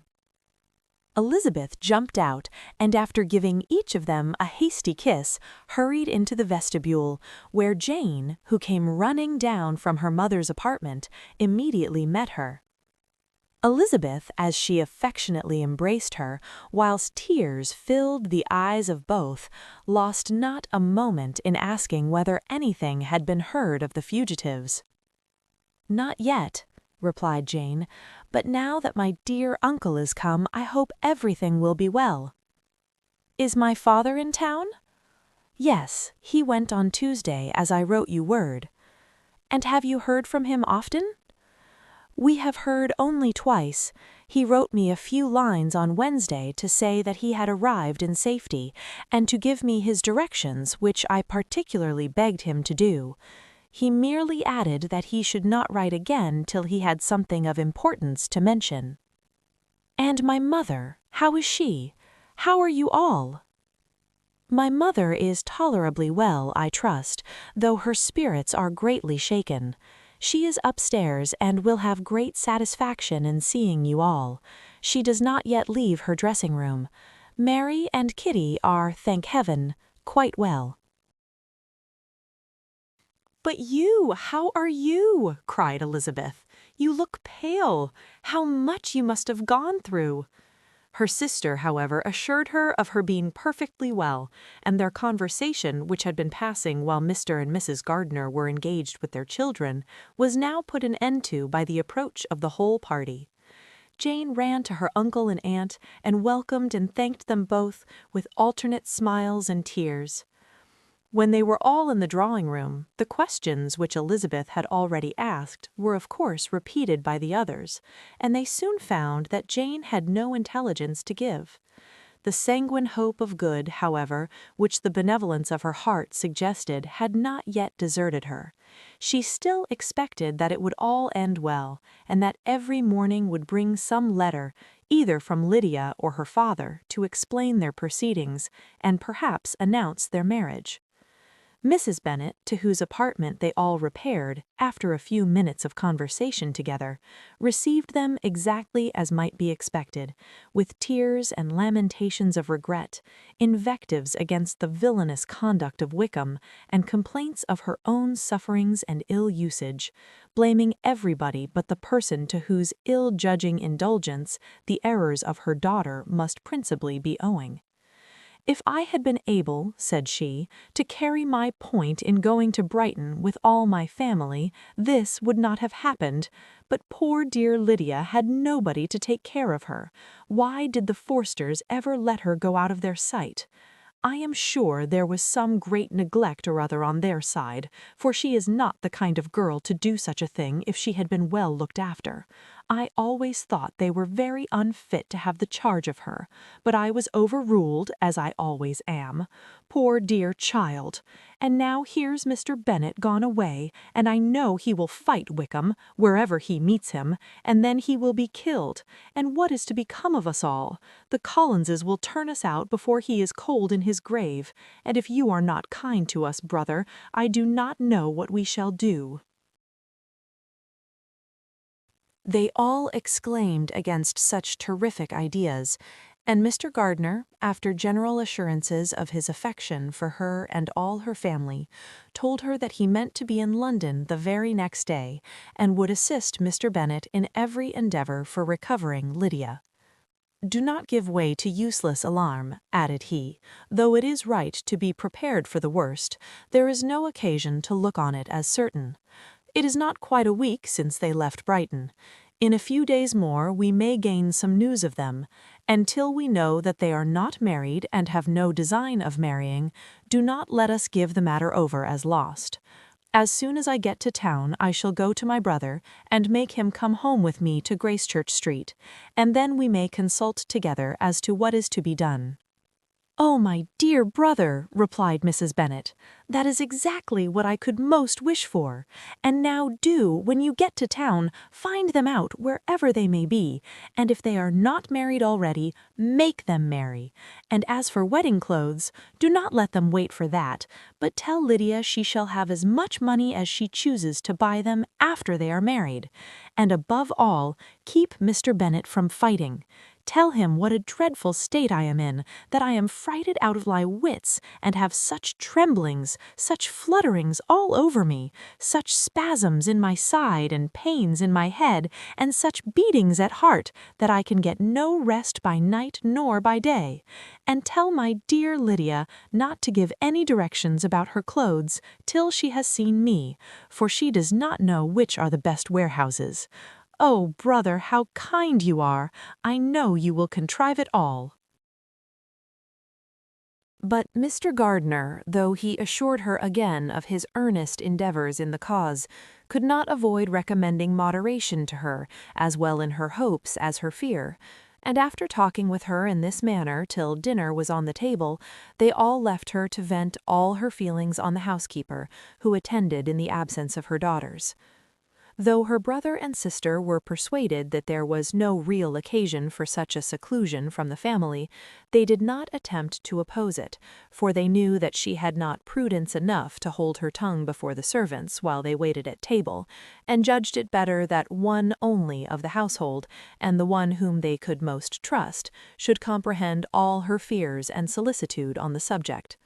Elizabeth jumped out, and after giving each of them a hasty kiss, hurried into the vestibule, where Jane, who came running down from her mother's apartment, immediately met her. Elizabeth, as she affectionately embraced her, whilst tears filled the eyes of both, lost not a moment in asking whether anything had been heard of the fugitives. "Not yet," replied Jane, "but now that my dear uncle is come, I hope everything will be well." "Is my father in town?" "Yes, he went on Tuesday, as I wrote you word." "And have you heard from him often?" "We have heard only twice. He wrote me a few lines on Wednesday to say that he had arrived in safety, and to give me his directions, which I particularly begged him to do. He merely added that he should not write again till he had something of importance to mention." "And my mother, how is she? How are you all?" "My mother is tolerably well, I trust, though her spirits are greatly shaken. She is upstairs and will have great satisfaction in seeing you all. She does not yet leave her dressing-room. Mary and Kitty are, thank heaven, quite well." "But you, how are you?" cried Elizabeth. "You look pale. How much you must have gone through." Her sister, however, assured her of her being perfectly well, and their conversation, which had been passing while Mr. and Mrs. Gardiner were engaged with their children, was now put an end to by the approach of the whole party. Jane ran to her uncle and aunt, and welcomed and thanked them both with alternate smiles and tears. When they were all in the drawing-room, the questions which Elizabeth had already asked were of course repeated by the others, and they soon found that Jane had no intelligence to give. The sanguine hope of good, however, which the benevolence of her heart suggested, had not yet deserted her. She still expected that it would all end well, and that every morning would bring some letter, either from Lydia or her father, to explain their proceedings, and perhaps announce their marriage. Mrs. Bennet, to whose apartment they all repaired, after a few minutes of conversation together, received them exactly as might be expected, with tears and lamentations of regret, invectives against the villainous conduct of Wickham, and complaints of her own sufferings and ill usage, blaming everybody but the person to whose ill-judging indulgence the errors of her daughter must principally be owing. "If I had been able," said she, "to carry my point in going to Brighton with all my family, this would not have happened. But poor dear Lydia had nobody to take care of her. Why did the Forsters ever let her go out of their sight? I am sure there was some great neglect or other on their side, for she is not the kind of girl to do such a thing if she had been well looked after. I always thought they were very unfit to have the charge of her, but I was overruled, as I always am. Poor dear child! And now here's Mr. Bennet gone away, and I know he will fight Wickham, wherever he meets him, and then he will be killed. And what is to become of us all? The Collinses will turn us out before he is cold in his grave, and if you are not kind to us, brother, I do not know what we shall do." They all exclaimed against such terrific ideas, and Mr. Gardiner, after general assurances of his affection for her and all her family, told her that he meant to be in London the very next day, and would assist Mr. Bennet in every endeavour for recovering Lydia. "Do not give way to useless alarm," added he. "Though it is right to be prepared for the worst, there is no occasion to look on it as certain. It is not quite a week since they left Brighton. In a few days more we may gain some news of them, and till we know that they are not married and have no design of marrying, do not let us give the matter over as lost. As soon as I get to town I shall go to my brother and make him come home with me to Gracechurch Street, and then we may consult together as to what is to be done." "Oh, my dear brother," replied Mrs. Bennet, "that is exactly what I could most wish for. And now do, when you get to town, find them out wherever they may be, and if they are not married already, make them marry. And as for wedding clothes, do not let them wait for that, but tell Lydia she shall have as much money as she chooses to buy them after they are married. And above all, keep Mr. Bennet from fighting. Tell him what a dreadful state I am in, that I am frighted out of my wits, and have such tremblings, such flutterings all over me, such spasms in my side and pains in my head, and such beatings at heart, that I can get no rest by night nor by day. And tell my dear Lydia not to give any directions about her clothes till she has seen me, for she does not know which are the best warehouses. Oh, brother, how kind you are! I know you will contrive it all." But Mr. Gardiner, though he assured her again of his earnest endeavours in the cause, could not avoid recommending moderation to her, as well in her hopes as her fear, and after talking with her in this manner till dinner was on the table, they all left her to vent all her feelings on the housekeeper, who attended in the absence of her daughters. Though her brother and sister were persuaded that there was no real occasion for such a seclusion from the family, they did not attempt to oppose it, for they knew that she had not prudence enough to hold her tongue before the servants while they waited at table, and judged it better that one only of the household, and the one whom they could most trust, should comprehend all her fears and solicitude on the subject.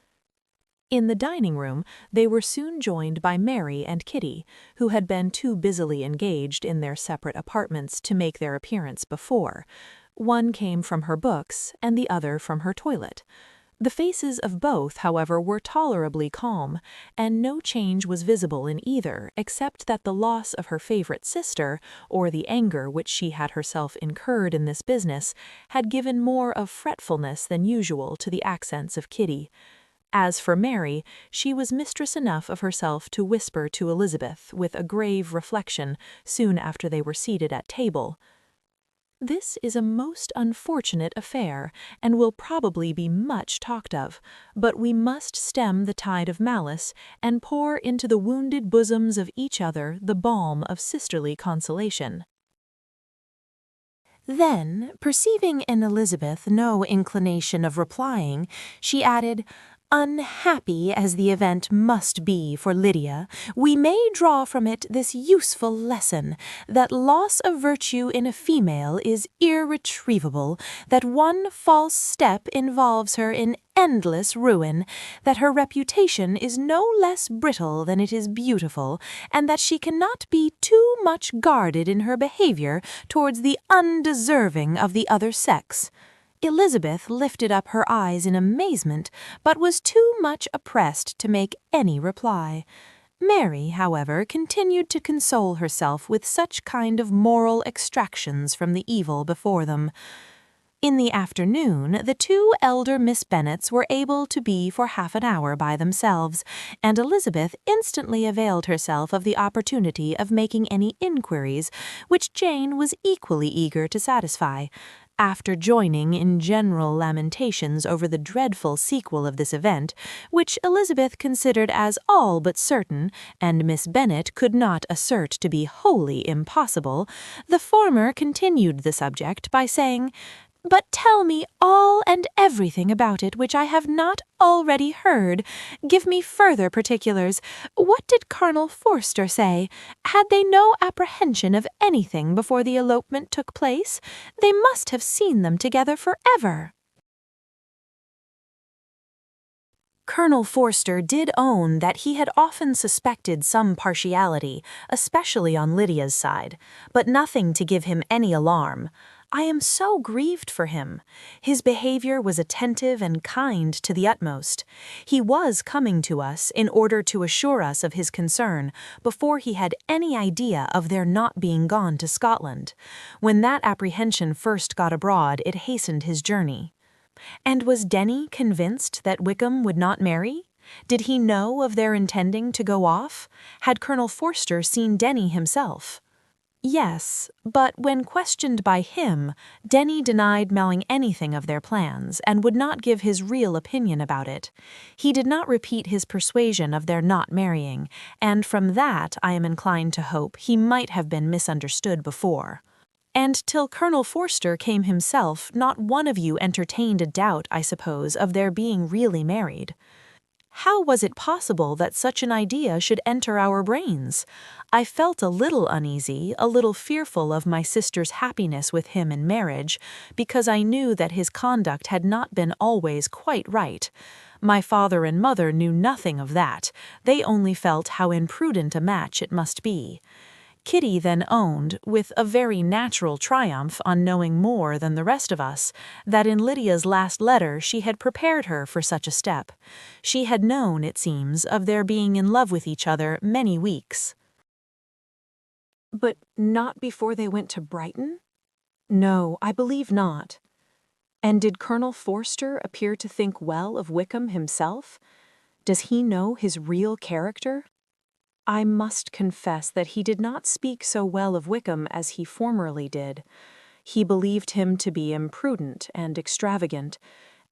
In the dining-room they were soon joined by Mary and Kitty, who had been too busily engaged in their separate apartments to make their appearance before. One came from her books, and the other from her toilet. The faces of both, however, were tolerably calm, and no change was visible in either, except that the loss of her favourite sister, or the anger which she had herself incurred in this business, had given more of fretfulness than usual to the accents of Kitty. As for Mary, she was mistress enough of herself to whisper to Elizabeth, with a grave reflection, soon after they were seated at table, "This is a most unfortunate affair, and will probably be much talked of, but we must stem the tide of malice, and pour into the wounded bosoms of each other the balm of sisterly consolation." Then, perceiving in Elizabeth no inclination of replying, she added, "Unhappy as the event must be for Lydia, we may draw from it this useful lesson, that loss of virtue in a female is irretrievable, that one false step involves her in endless ruin, that her reputation is no less brittle than it is beautiful, and that she cannot be too much guarded in her behaviour towards the undeserving of the other sex." Elizabeth lifted up her eyes in amazement, but was too much oppressed to make any reply. Mary, however, continued to console herself with such kind of moral extractions from the evil before them. In the afternoon, the two elder Miss Bennets were able to be for half an hour by themselves, and Elizabeth instantly availed herself of the opportunity of making any inquiries, which Jane was equally eager to satisfy. After joining in general lamentations over the dreadful sequel of this event, which Elizabeth considered as all but certain, and Miss Bennet could not assert to be wholly impossible, the former continued the subject by saying, "But tell me all and everything about it which I have not already heard. Give me further particulars. What did Colonel Forster say? Had they no apprehension of anything before the elopement took place? They must have seen them together forever." Colonel Forster did own that he had often suspected some partiality, especially on Lydia's side, but nothing to give him any alarm. "I am so grieved for him. His behavior was attentive and kind to the utmost. He was coming to us in order to assure us of his concern before he had any idea of their not being gone to Scotland. When that apprehension first got abroad, it hastened his journey." And was Denny convinced that Wickham would not marry? Did he know of their intending to go off? Had Colonel Forster seen Denny himself? Yes, but when questioned by him, Denny denied knowing anything of their plans and would not give his real opinion about it. He did not repeat his persuasion of their not marrying, and from that I am inclined to hope he might have been misunderstood before. And till Colonel Forster came himself, not one of you entertained a doubt, I suppose, of their being really married. How was it possible that such an idea should enter our brains? I felt a little uneasy, a little fearful of my sister's happiness with him in marriage, because I knew that his conduct had not been always quite right. My father and mother knew nothing of that. They only felt how imprudent a match it must be. Kitty then owned, with a very natural triumph on knowing more than the rest of us, that in Lydia's last letter she had prepared her for such a step. She had known, it seems, of their being in love with each other many weeks. But not before they went to Brighton? No, I believe not. And did Colonel Forster appear to think well of Wickham himself? Does he know his real character? I must confess that he did not speak so well of Wickham as he formerly did. He believed him to be imprudent and extravagant,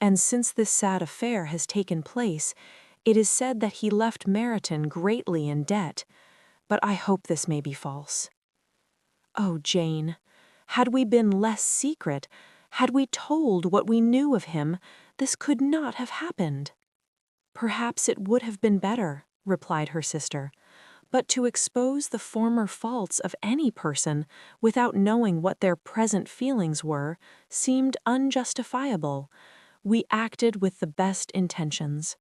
and since this sad affair has taken place, it is said that he left Meryton greatly in debt, but I hope this may be false. Oh, Jane, had we been less secret, had we told what we knew of him, this could not have happened. Perhaps it would have been better, replied her sister. But to expose the former faults of any person without knowing what their present feelings were seemed unjustifiable. We acted with the best intentions.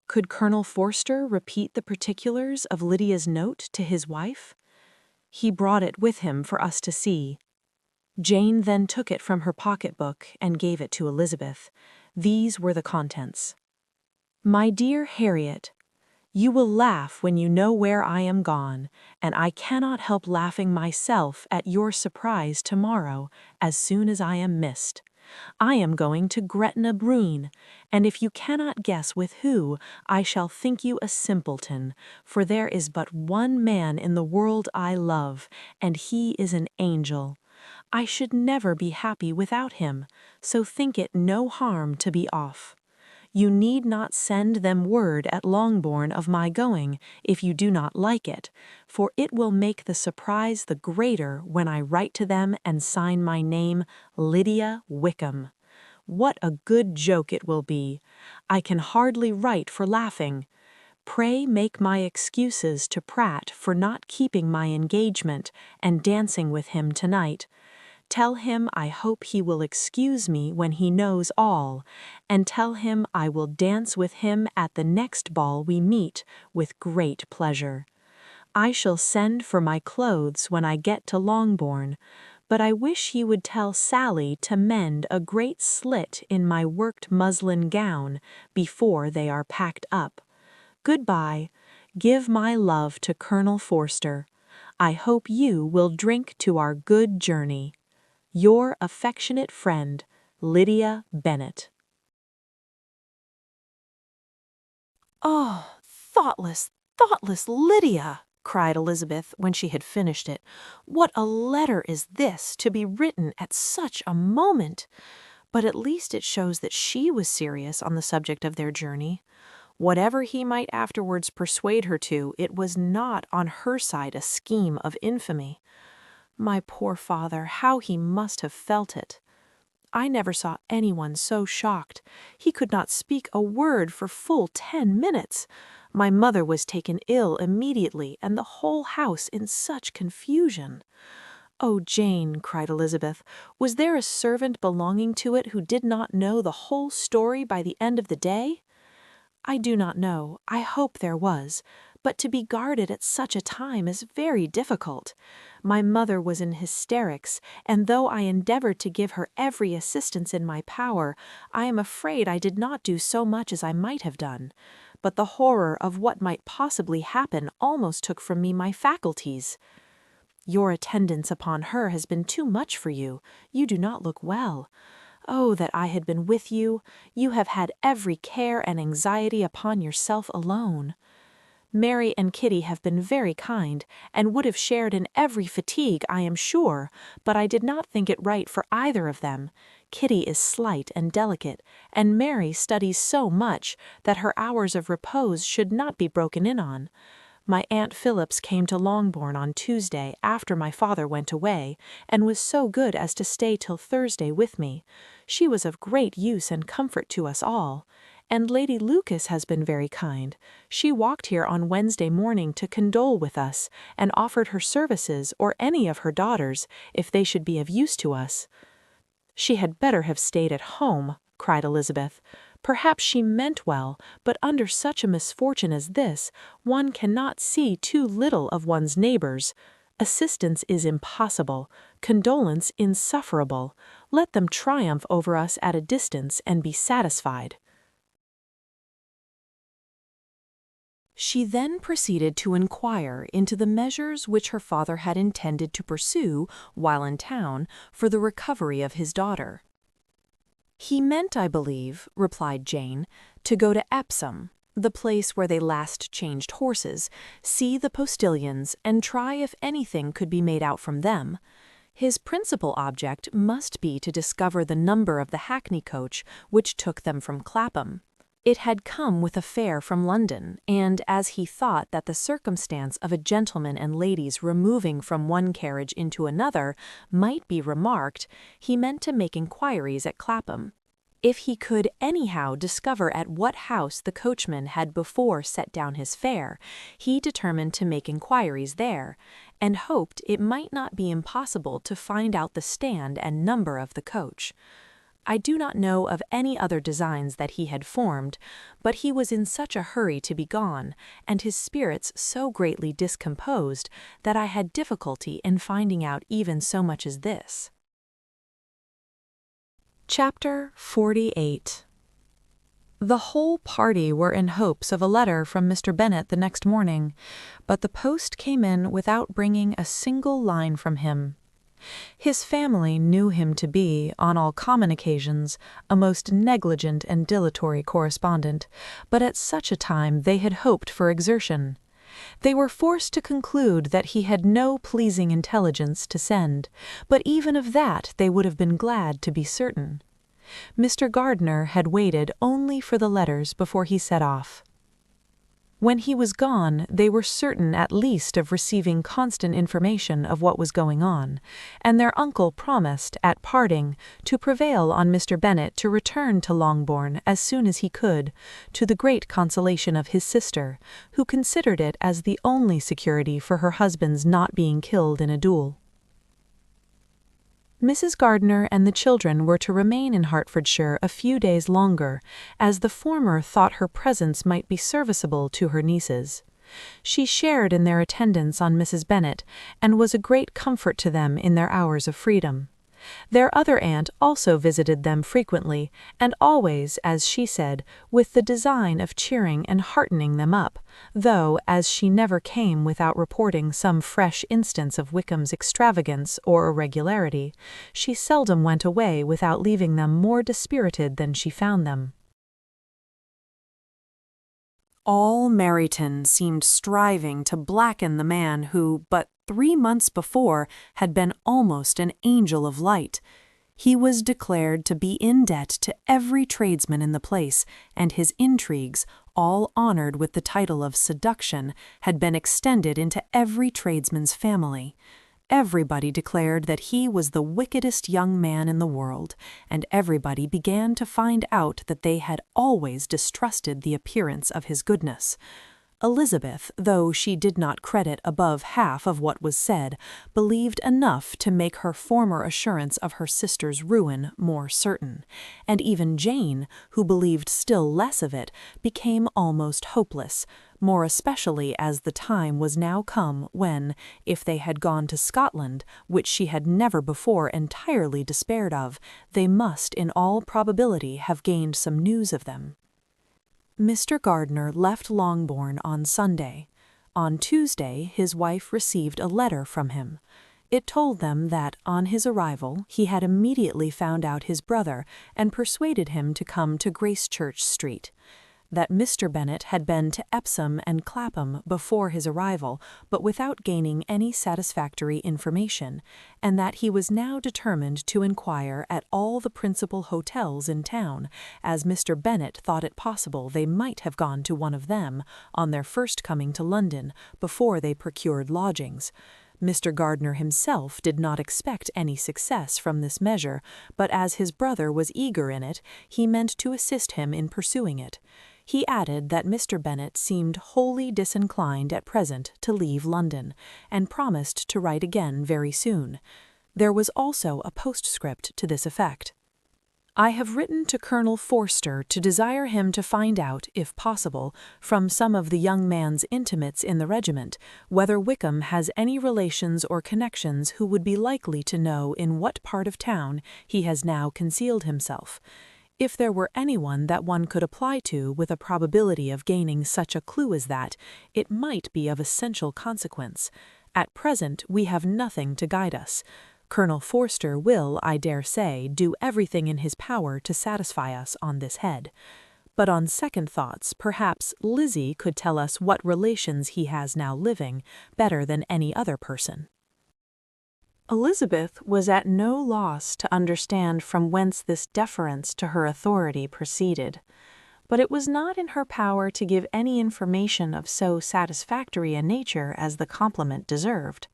Could Colonel Forster repeat the particulars of Lydia's note to his wife? He brought it with him for us to see. Jane then took it from her pocketbook and gave it to Elizabeth. These were the contents. "My dear Harriet, you will laugh when you know where I am gone, and I cannot help laughing myself at your surprise tomorrow as soon as I am missed. I am going to Gretna Green, and if you cannot guess with who, I shall think you a simpleton, for there is but one man in the world I love, and he is an angel. I should never be happy without him, so think it no harm to be off. You need not send them word at Longbourn of my going, if you do not like it, for it will make the surprise the greater when I write to them and sign my name Lydia Wickham. What a good joke it will be! I can hardly write for laughing. Pray make my excuses to Pratt for not keeping my engagement and dancing with him tonight. Tell him I hope he will excuse me when he knows all, and tell him I will dance with him at the next ball we meet with great pleasure. I shall send for my clothes when I get to Longbourn, but I wish he would tell Sally to mend a great slit in my worked muslin gown before they are packed up. Goodbye. Give my love to Colonel Forster. I hope you will drink to our good journey. Your affectionate friend, Lydia Bennet. "Oh, thoughtless, thoughtless Lydia!" cried Elizabeth when she had finished it. "What a letter is this, to be written at such a moment! But at least it shows that she was serious on the subject of their journey. Whatever he might afterwards persuade her to, it was not on her side a scheme of infamy. My poor father, how he must have felt it! I never saw anyone so shocked. He could not speak a word for full 10 minutes. My mother was taken ill immediately, and the whole house in such confusion." "Oh, Jane," cried Elizabeth, "was there a servant belonging to it who did not know the whole story by the end of the day?" "I do not know. I hope there was. But to be guarded at such a time is very difficult. My mother was in hysterics, and though I endeavored to give her every assistance in my power, I am afraid I did not do so much as I might have done. But the horror of what might possibly happen almost took from me my faculties. Your attendance upon her has been too much for you. You do not look well. Oh, that I had been with you! You have had every care and anxiety upon yourself alone. Mary and Kitty have been very kind, and would have shared in every fatigue, I am sure, but I did not think it right for either of them. Kitty is slight and delicate, and Mary studies so much that her hours of repose should not be broken in on. My Aunt Phillips came to Longbourn on Tuesday after my father went away, and was so good as to stay till Thursday with me. She was of great use and comfort to us all. And Lady Lucas has been very kind. She walked here on Wednesday morning to condole with us, and offered her services, or any of her daughters, if they should be of use to us." "She had better have stayed at home," cried Elizabeth. "Perhaps she meant well, but under such a misfortune as this, one cannot see too little of one's neighbors. Assistance is impossible, condolence insufferable. Let them triumph over us at a distance and be satisfied." She then proceeded to inquire into the measures which her father had intended to pursue while in town for the recovery of his daughter. "He meant, I believe," replied Jane, "to go to Epsom, the place where they last changed horses, see the postilions, and try if anything could be made out from them. His principal object must be to discover the number of the hackney coach which took them from Clapham. It had come with a fare from London, and as he thought that the circumstance of a gentleman and ladies removing from one carriage into another might be remarked, he meant to make inquiries at Clapham. If he could anyhow discover at what house the coachman had before set down his fare, he determined to make inquiries there, and hoped it might not be impossible to find out the stand and number of the coach. I do not know of any other designs that he had formed, but he was in such a hurry to be gone, and his spirits so greatly discomposed, that I had difficulty in finding out even so much as this. Chapter 48. The whole party were in hopes of a letter from Mr. Bennet the next morning, but the post came in without bringing a single line from him. His family knew him to be, on all common occasions, a most negligent and dilatory correspondent, but at such a time they had hoped for exertion. They were forced to conclude that he had no pleasing intelligence to send, but even of that they would have been glad to be certain. Mr. Gardiner had waited only for the letters before he set off. When he was gone, they were certain at least of receiving constant information of what was going on, and their uncle promised, at parting, to prevail on Mr. Bennet to return to Longbourn as soon as he could, to the great consolation of his sister, who considered it as the only security for her husband's not being killed in a duel. Mrs. Gardiner and the children were to remain in Hertfordshire a few days longer, as the former thought her presence might be serviceable to her nieces. She shared in their attendance on Mrs. Bennet, and was a great comfort to them in their hours of freedom. Their other aunt also visited them frequently, and always, as she said, with the design of cheering and heartening them up, though, as she never came without reporting some fresh instance of Wickham's extravagance or irregularity, she seldom went away without leaving them more dispirited than she found them. All Meryton seemed striving to blacken the man who, but 3 months before, had been almost an angel of light. He was declared to be in debt to every tradesman in the place, and his intrigues, all honored with the title of seduction, had been extended into every tradesman's family. Everybody declared that he was the wickedest young man in the world, and everybody began to find out that they had always distrusted the appearance of his goodness. Elizabeth, though she did not credit above half of what was said, believed enough to make her former assurance of her sister's ruin more certain, and even Jane, who believed still less of it, became almost hopeless, more especially as the time was now come when, if they had gone to Scotland, which she had never before entirely despaired of, they must in all probability have gained some news of them. Mr. Gardiner left Longbourn on Sunday. On Tuesday his wife received a letter from him. It told them that, on his arrival, he had immediately found out his brother and persuaded him to come to Gracechurch Street. That Mr. Bennet had been to Epsom and Clapham before his arrival, but without gaining any satisfactory information, and that he was now determined to inquire at all the principal hotels in town, as Mr. Bennet thought it possible they might have gone to one of them, on their first coming to London, before they procured lodgings. Mr. Gardiner himself did not expect any success from this measure, but as his brother was eager in it, he meant to assist him in pursuing it. He added that Mr. Bennet seemed wholly disinclined at present to leave London, and promised to write again very soon. There was also a postscript to this effect. I have written to Colonel Forster to desire him to find out, if possible, from some of the young man's intimates in the regiment, whether Wickham has any relations or connections who would be likely to know in what part of town he has now concealed himself. If there were anyone that one could apply to with a probability of gaining such a clue as that, it might be of essential consequence. At present we have nothing to guide us. Colonel Forster will, I dare say, do everything in his power to satisfy us on this head. But on second thoughts, perhaps Lizzie could tell us what relations he has now living, better than any other person. Elizabeth was at no loss to understand from whence this deference to her authority proceeded, but it was not in her power to give any information of so satisfactory a nature as the compliment deserved.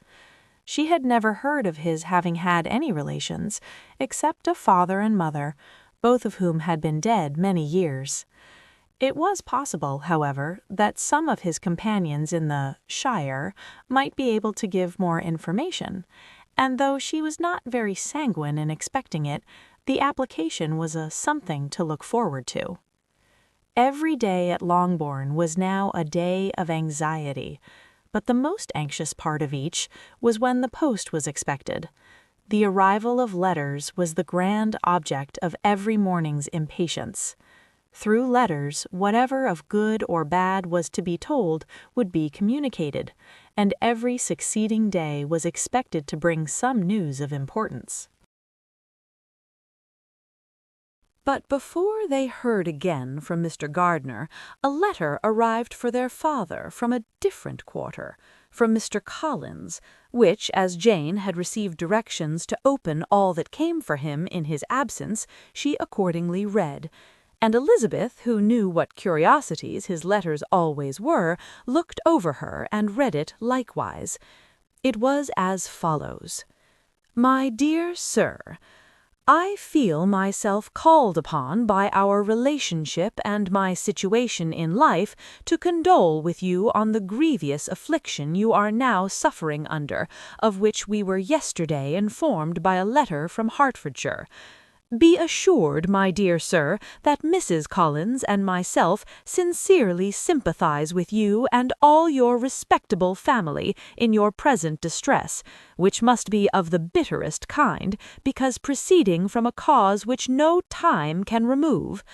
She had never heard of his having had any relations, except a father and mother, both of whom had been dead many years. It was possible, however, that some of his companions in the shire might be able to give more information, and though she was not very sanguine in expecting it, the application was a something to look forward to. Every day at Longbourn was now a day of anxiety, but the most anxious part of each was when the post was expected. The arrival of letters was the grand object of every morning's impatience. Through letters, whatever of good or bad was to be told would be communicated, and every succeeding day was expected to bring some news of importance. But before they heard again from Mr. Gardiner, a letter arrived for their father from a different quarter, from Mr. Collins, which, as Jane had received directions to open all that came for him in his absence, she accordingly read, and Elizabeth, who knew what curiosities his letters always were, looked over her and read it likewise. It was as follows: My dear Sir, I feel myself called upon by our relationship and my situation in life to condole with you on the grievous affliction you are now suffering under, of which we were yesterday informed by a letter from Hertfordshire. Be assured, my dear sir, that Mrs. Collins and myself sincerely sympathize with you and all your respectable family in your present distress, which must be of the bitterest kind, because proceeding from a cause which no time can remove.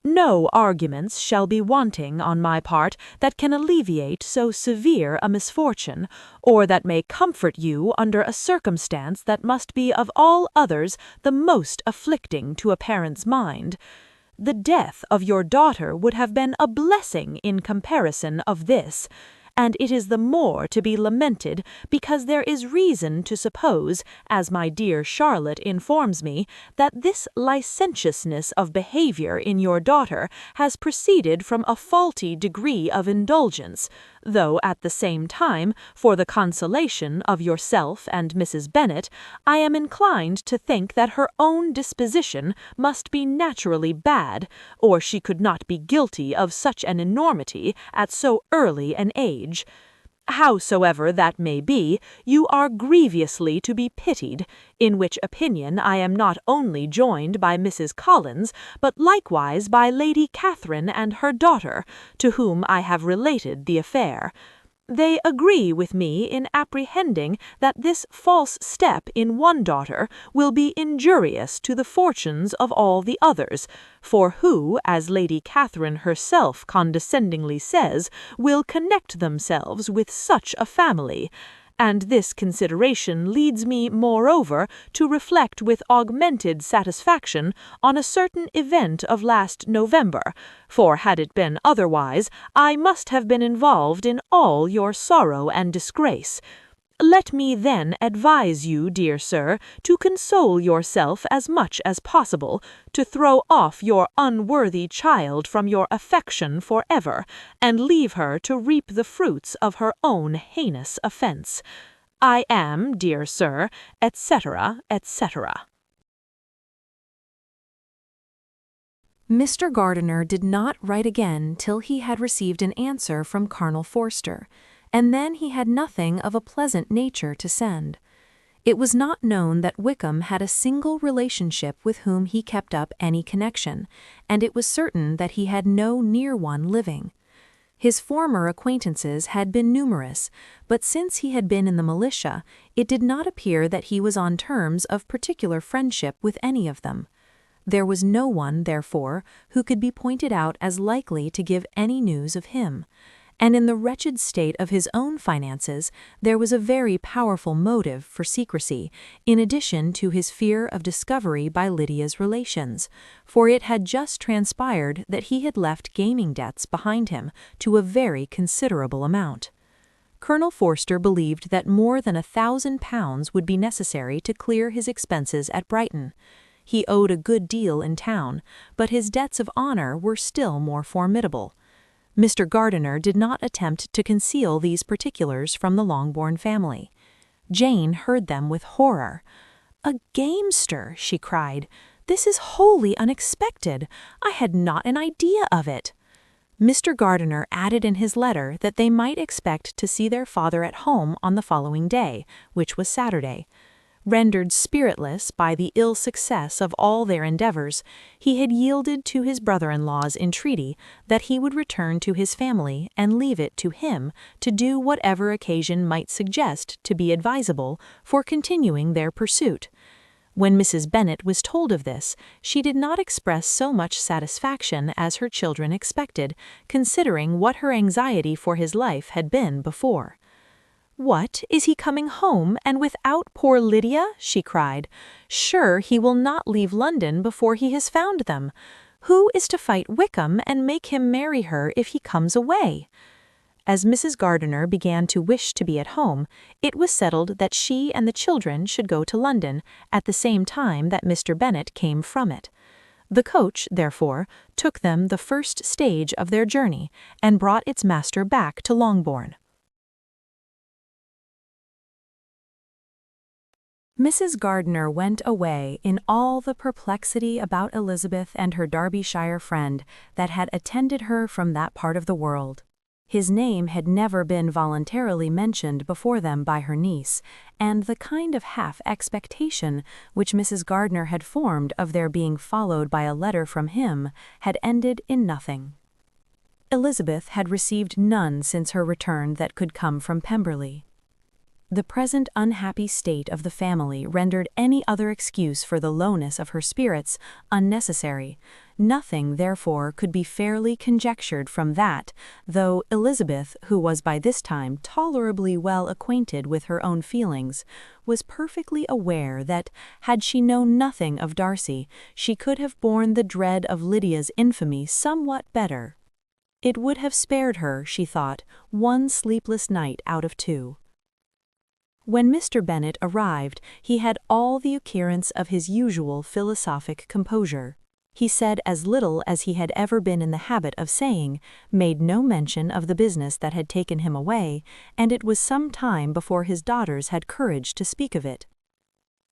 No arguments shall be wanting on my part that can alleviate so severe a misfortune, or that may comfort you under a circumstance that must be of all others the most afflicting to a parent's mind. The death of your daughter would have been a blessing in comparison of this, and it is the more to be lamented because there is reason to suppose, as my dear Charlotte informs me, that this licentiousness of behavior in your daughter has proceeded from a faulty degree of indulgence, though at the same time, for the consolation of yourself and Mrs. Bennet, I am inclined to think that her own disposition must be naturally bad, or she could not be guilty of such an enormity at so early an age. Howsoever that may be, you are grievously to be pitied, in which opinion I am not only joined by Mrs. Collins, but likewise by Lady Catherine and her daughter, to whom I have related the affair. They agree with me in apprehending that this false step in one daughter will be injurious to the fortunes of all the others, for who, as Lady Catherine herself condescendingly says, will connect themselves with such a family. And this consideration leads me, moreover, to reflect with augmented satisfaction on a certain event of last November, for had it been otherwise, I must have been involved in all your sorrow and disgrace. Let me then advise you, dear sir, to console yourself as much as possible, to throw off your unworthy child from your affection for ever, and leave her to reap the fruits of her own heinous offence. I am, dear sir, etc., etc. Mr. Gardiner did not write again till he had received an answer from Colonel Forster, and then he had nothing of a pleasant nature to send. It was not known that Wickham had a single relationship with whom he kept up any connection, and it was certain that he had no near one living. His former acquaintances had been numerous, but since he had been in the militia, it did not appear that he was on terms of particular friendship with any of them. There was no one, therefore, who could be pointed out as likely to give any news of him, and in the wretched state of his own finances there was a very powerful motive for secrecy, in addition to his fear of discovery by Lydia's relations, for it had just transpired that he had left gaming debts behind him to a very considerable amount. Colonel Forster believed that more than £1,000 would be necessary to clear his expenses at Brighton. He owed a good deal in town, but his debts of honor were still more formidable. Mr. Gardiner did not attempt to conceal these particulars from the Longbourn family. Jane heard them with horror. "A gamester!" she cried. "This is wholly unexpected. I had not an idea of it." Mr. Gardiner added in his letter that they might expect to see their father at home on the following day, which was Saturday. Rendered spiritless by the ill success of all their endeavors, he had yielded to his brother-in-law's entreaty that he would return to his family and leave it to him to do whatever occasion might suggest to be advisable for continuing their pursuit. When Mrs. Bennet was told of this, she did not express so much satisfaction as her children expected, considering what her anxiety for his life had been before. "What, is he coming home, and without poor Lydia?" she cried. "Sure he will not leave London before he has found them. Who is to fight Wickham and make him marry her if he comes away?" As Mrs. Gardiner began to wish to be at home, it was settled that she and the children should go to London at the same time that Mr. Bennet came from it. The coach, therefore, took them the first stage of their journey, and brought its master back to Longbourn. Mrs. Gardiner went away in all the perplexity about Elizabeth and her Derbyshire friend that had attended her from that part of the world. His name had never been voluntarily mentioned before them by her niece, and the kind of half-expectation which Mrs. Gardiner had formed of their being followed by a letter from him had ended in nothing. Elizabeth had received none since her return that could come from Pemberley. The present unhappy state of the family rendered any other excuse for the lowness of her spirits unnecessary. Nothing, therefore, could be fairly conjectured from that, though Elizabeth, who was by this time tolerably well acquainted with her own feelings, was perfectly aware that, had she known nothing of Darcy, she could have borne the dread of Lydia's infamy somewhat better. It would have spared her, she thought, one sleepless night out of 2. When Mr. Bennet arrived, he had all the appearance of his usual philosophic composure. He said as little as he had ever been in the habit of saying, made no mention of the business that had taken him away, and it was some time before his daughters had courage to speak of it.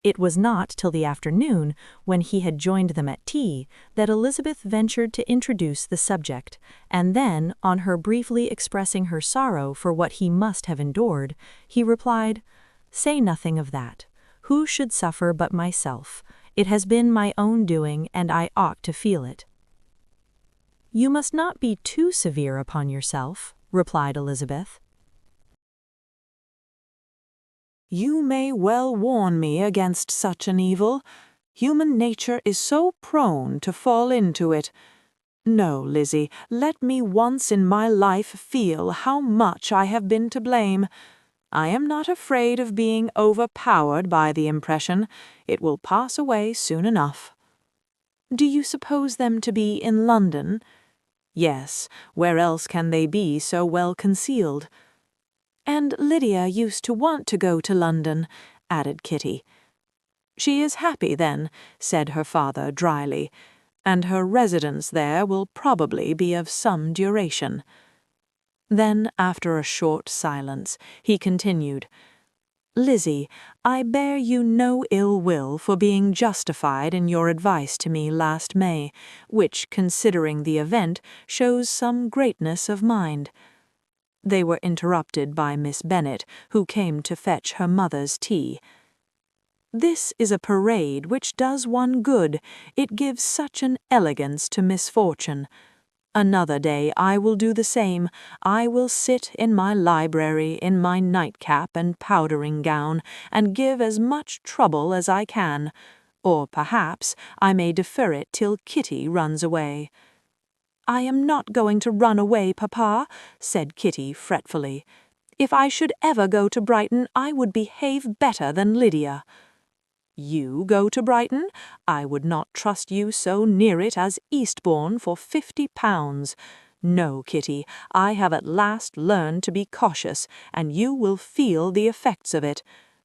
It was not till the afternoon, when he had joined them at tea, that Elizabeth ventured to introduce the subject, and then, on her briefly expressing her sorrow for what he must have endured, he replied, "Say nothing of that. Who should suffer but myself? It has been my own doing, and I ought to feel it." "You must not be too severe upon yourself," replied Elizabeth. "You may well warn me against such an evil. Human nature is so prone to fall into it. No, Lizzie, let me once in my life feel how much I have been to blame. I am not afraid of being overpowered by the impression. It will pass away soon enough." "Do you suppose them to be in London?" "Yes, where else can they be so well concealed?" "And Lydia used to want to go to London," added Kitty. "She is happy then," said her father dryly, "and her residence there will probably be of some duration." Then, after a short silence, he continued, "Lizzie, I bear you no ill will for being justified in your advice to me last May, which, considering the event, shows some greatness of mind." They were interrupted by Miss Bennet, who came to fetch her mother's tea. "This is a parade which does one good. It gives such an elegance to misfortune. Another day I will do the same. I will sit in my library in my nightcap and powdering gown, and give as much trouble as I can. Or perhaps I may defer it till Kitty runs away." "I am not going to run away, Papa," said Kitty fretfully. "If I should ever go to Brighton, I would behave better than Lydia." "You go to Brighton? I would not trust you so near it as Eastbourne for £50. No, Kitty, I have at last learned to be cautious, and you will feel the effects of it.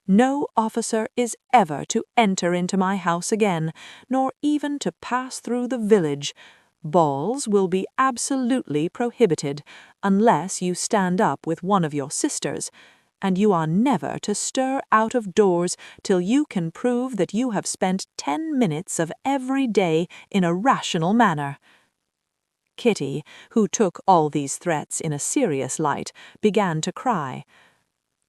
No officer is ever to enter into my house again, nor even to pass through the village. Balls will be absolutely prohibited, unless you stand up with one of your sisters, and you are never to stir out of doors till you can prove that you have spent 10 minutes of every day in a rational manner." Kitty, who took all these threats in a serious light, began to cry.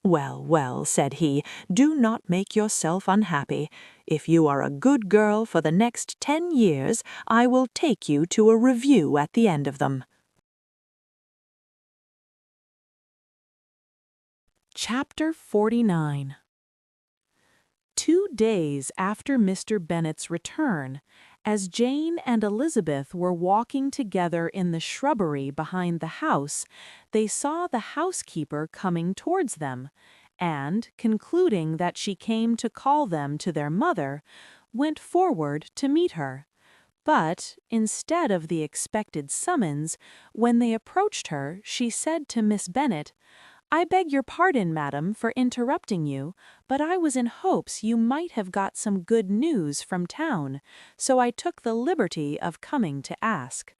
"Well, well," said he, "do not make yourself unhappy. If you are a good girl for the next 10 years, I will take you to a review at the end of them." Chapter 49. 2 days after Mr. Bennet's return, as Jane and Elizabeth were walking together in the shrubbery behind the house, they saw the housekeeper coming towards them, and, concluding that she came to call them to their mother, went forward to meet her. But, instead of the expected summons, when they approached her, she said to Miss Bennet, "I beg your pardon, madam, for interrupting you, but I was in hopes you might have got some good news from town, so I took the liberty of coming to ask."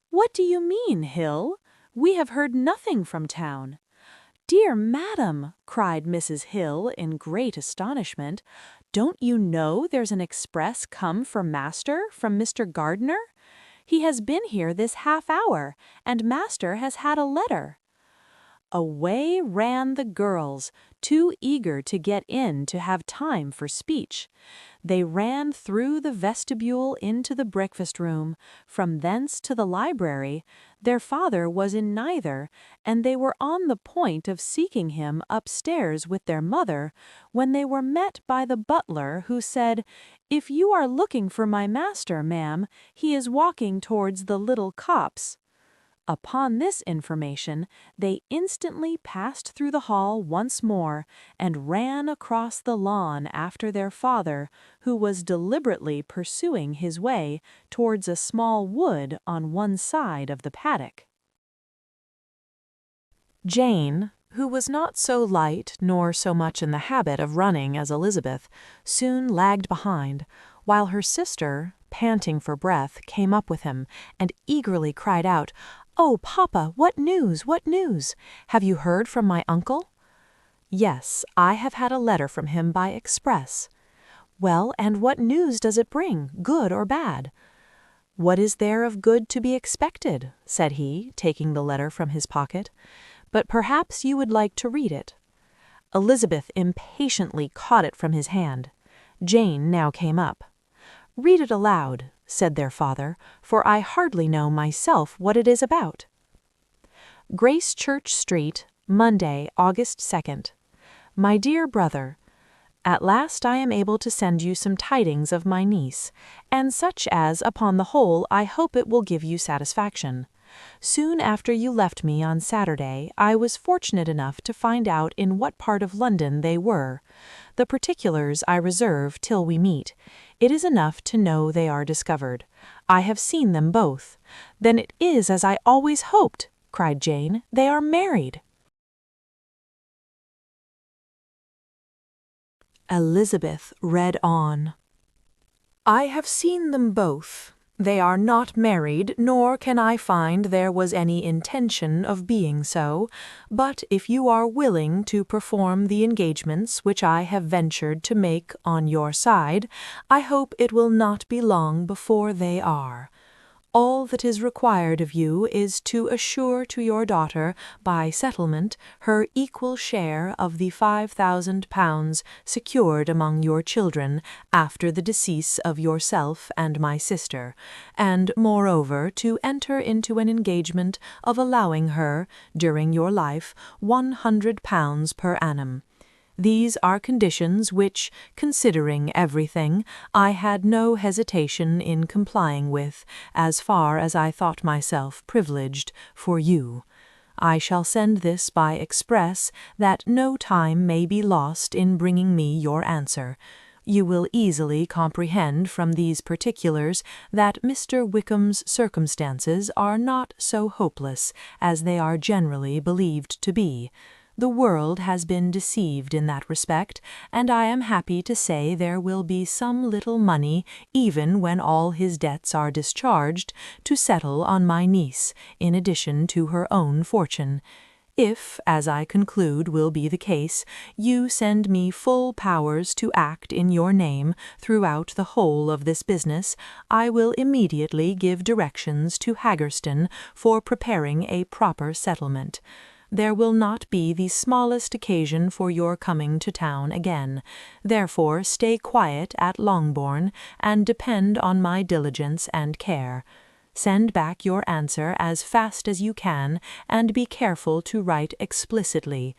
"What do you mean, Hill? We have heard nothing from town." "Dear madam," cried Mrs. Hill in great astonishment, "don't you know there's an express come for master from Mr. Gardiner? He has been here this half hour, and master has had a letter. Away ran the girls, too eager to get in to have time for speech. They ran through the vestibule into the breakfast room, from thence to the library. Their father was in neither, and they were on the point of seeking him upstairs with their mother, when they were met by the butler, who said, "If you are looking for my master, ma'am, he is walking towards the little copse." Upon this information, they instantly passed through the hall once more, and ran across the lawn after their father, who was deliberately pursuing his way towards a small wood on one side of the paddock. Jane, who was not so light nor so much in the habit of running as Elizabeth, soon lagged behind, while her sister, panting for breath, came up with him, and eagerly cried out, "Oh, Papa, what news, what news? Have you heard from my uncle?" "Yes, I have had a letter from him by express." "Well, and what news does it bring, good or bad?" "What is there of good to be expected?" said he, taking the letter from his pocket. "But perhaps you would like to read it." Elizabeth impatiently caught it from his hand. Jane now came up. "Read it aloud," said their father, "for I hardly know myself what it is about." Grace Church Street, Monday, August 2nd. My dear brother, at last I am able to send you some tidings of my niece, and such as, upon the whole, I hope it will give you satisfaction. Soon after you left me on Saturday, I was fortunate enough to find out in what part of London they were. The particulars I reserve till we meet. It is enough to know they are discovered. I have seen them both. Then it is as I always hoped, cried Jane. They are married. Elizabeth read on. I have seen them both. They are not married, nor can I find there was any intention of being so, but if you are willing to perform the engagements which I have ventured to make on your side, I hope it will not be long before they are. All that is required of you is to assure to your daughter, by settlement, her equal share of the £5,000 secured among your children after the decease of yourself and my sister, and, moreover, to enter into an engagement of allowing her, during your life, £100 per annum. These are conditions which, considering everything, I had no hesitation in complying with, as far as I thought myself privileged, for you. I shall send this by express, that no time may be lost in bringing me your answer. You will easily comprehend from these particulars that Mr. Wickham's circumstances are not so hopeless as they are generally believed to be. The world has been deceived in that respect, and I am happy to say there will be some little money, even when all his debts are discharged, to settle on my niece, in addition to her own fortune. If, as I conclude will be the case, you send me full powers to act in your name throughout the whole of this business, I will immediately give directions to Haggerston for preparing a proper settlement. There will not be the smallest occasion for your coming to town again. Therefore stay quiet at Longbourn, and depend on my diligence and care. Send back your answer as fast as you can, and be careful to write explicitly.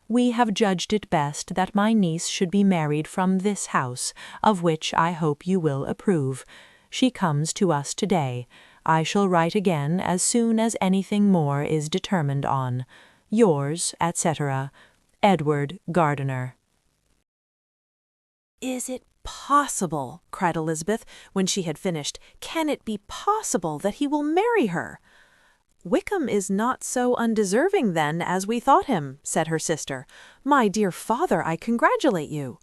We have judged it best that my niece should be married from this house, of which I hope you will approve. She comes to us today. I shall write again as soon as anything more is determined on. Yours, etc., Edward Gardiner. "Is it possible?" cried Elizabeth, when she had finished. "Can it be possible that he will marry her?" "Wickham is not so undeserving, then, as we thought him," said her sister. "My dear father, I congratulate you."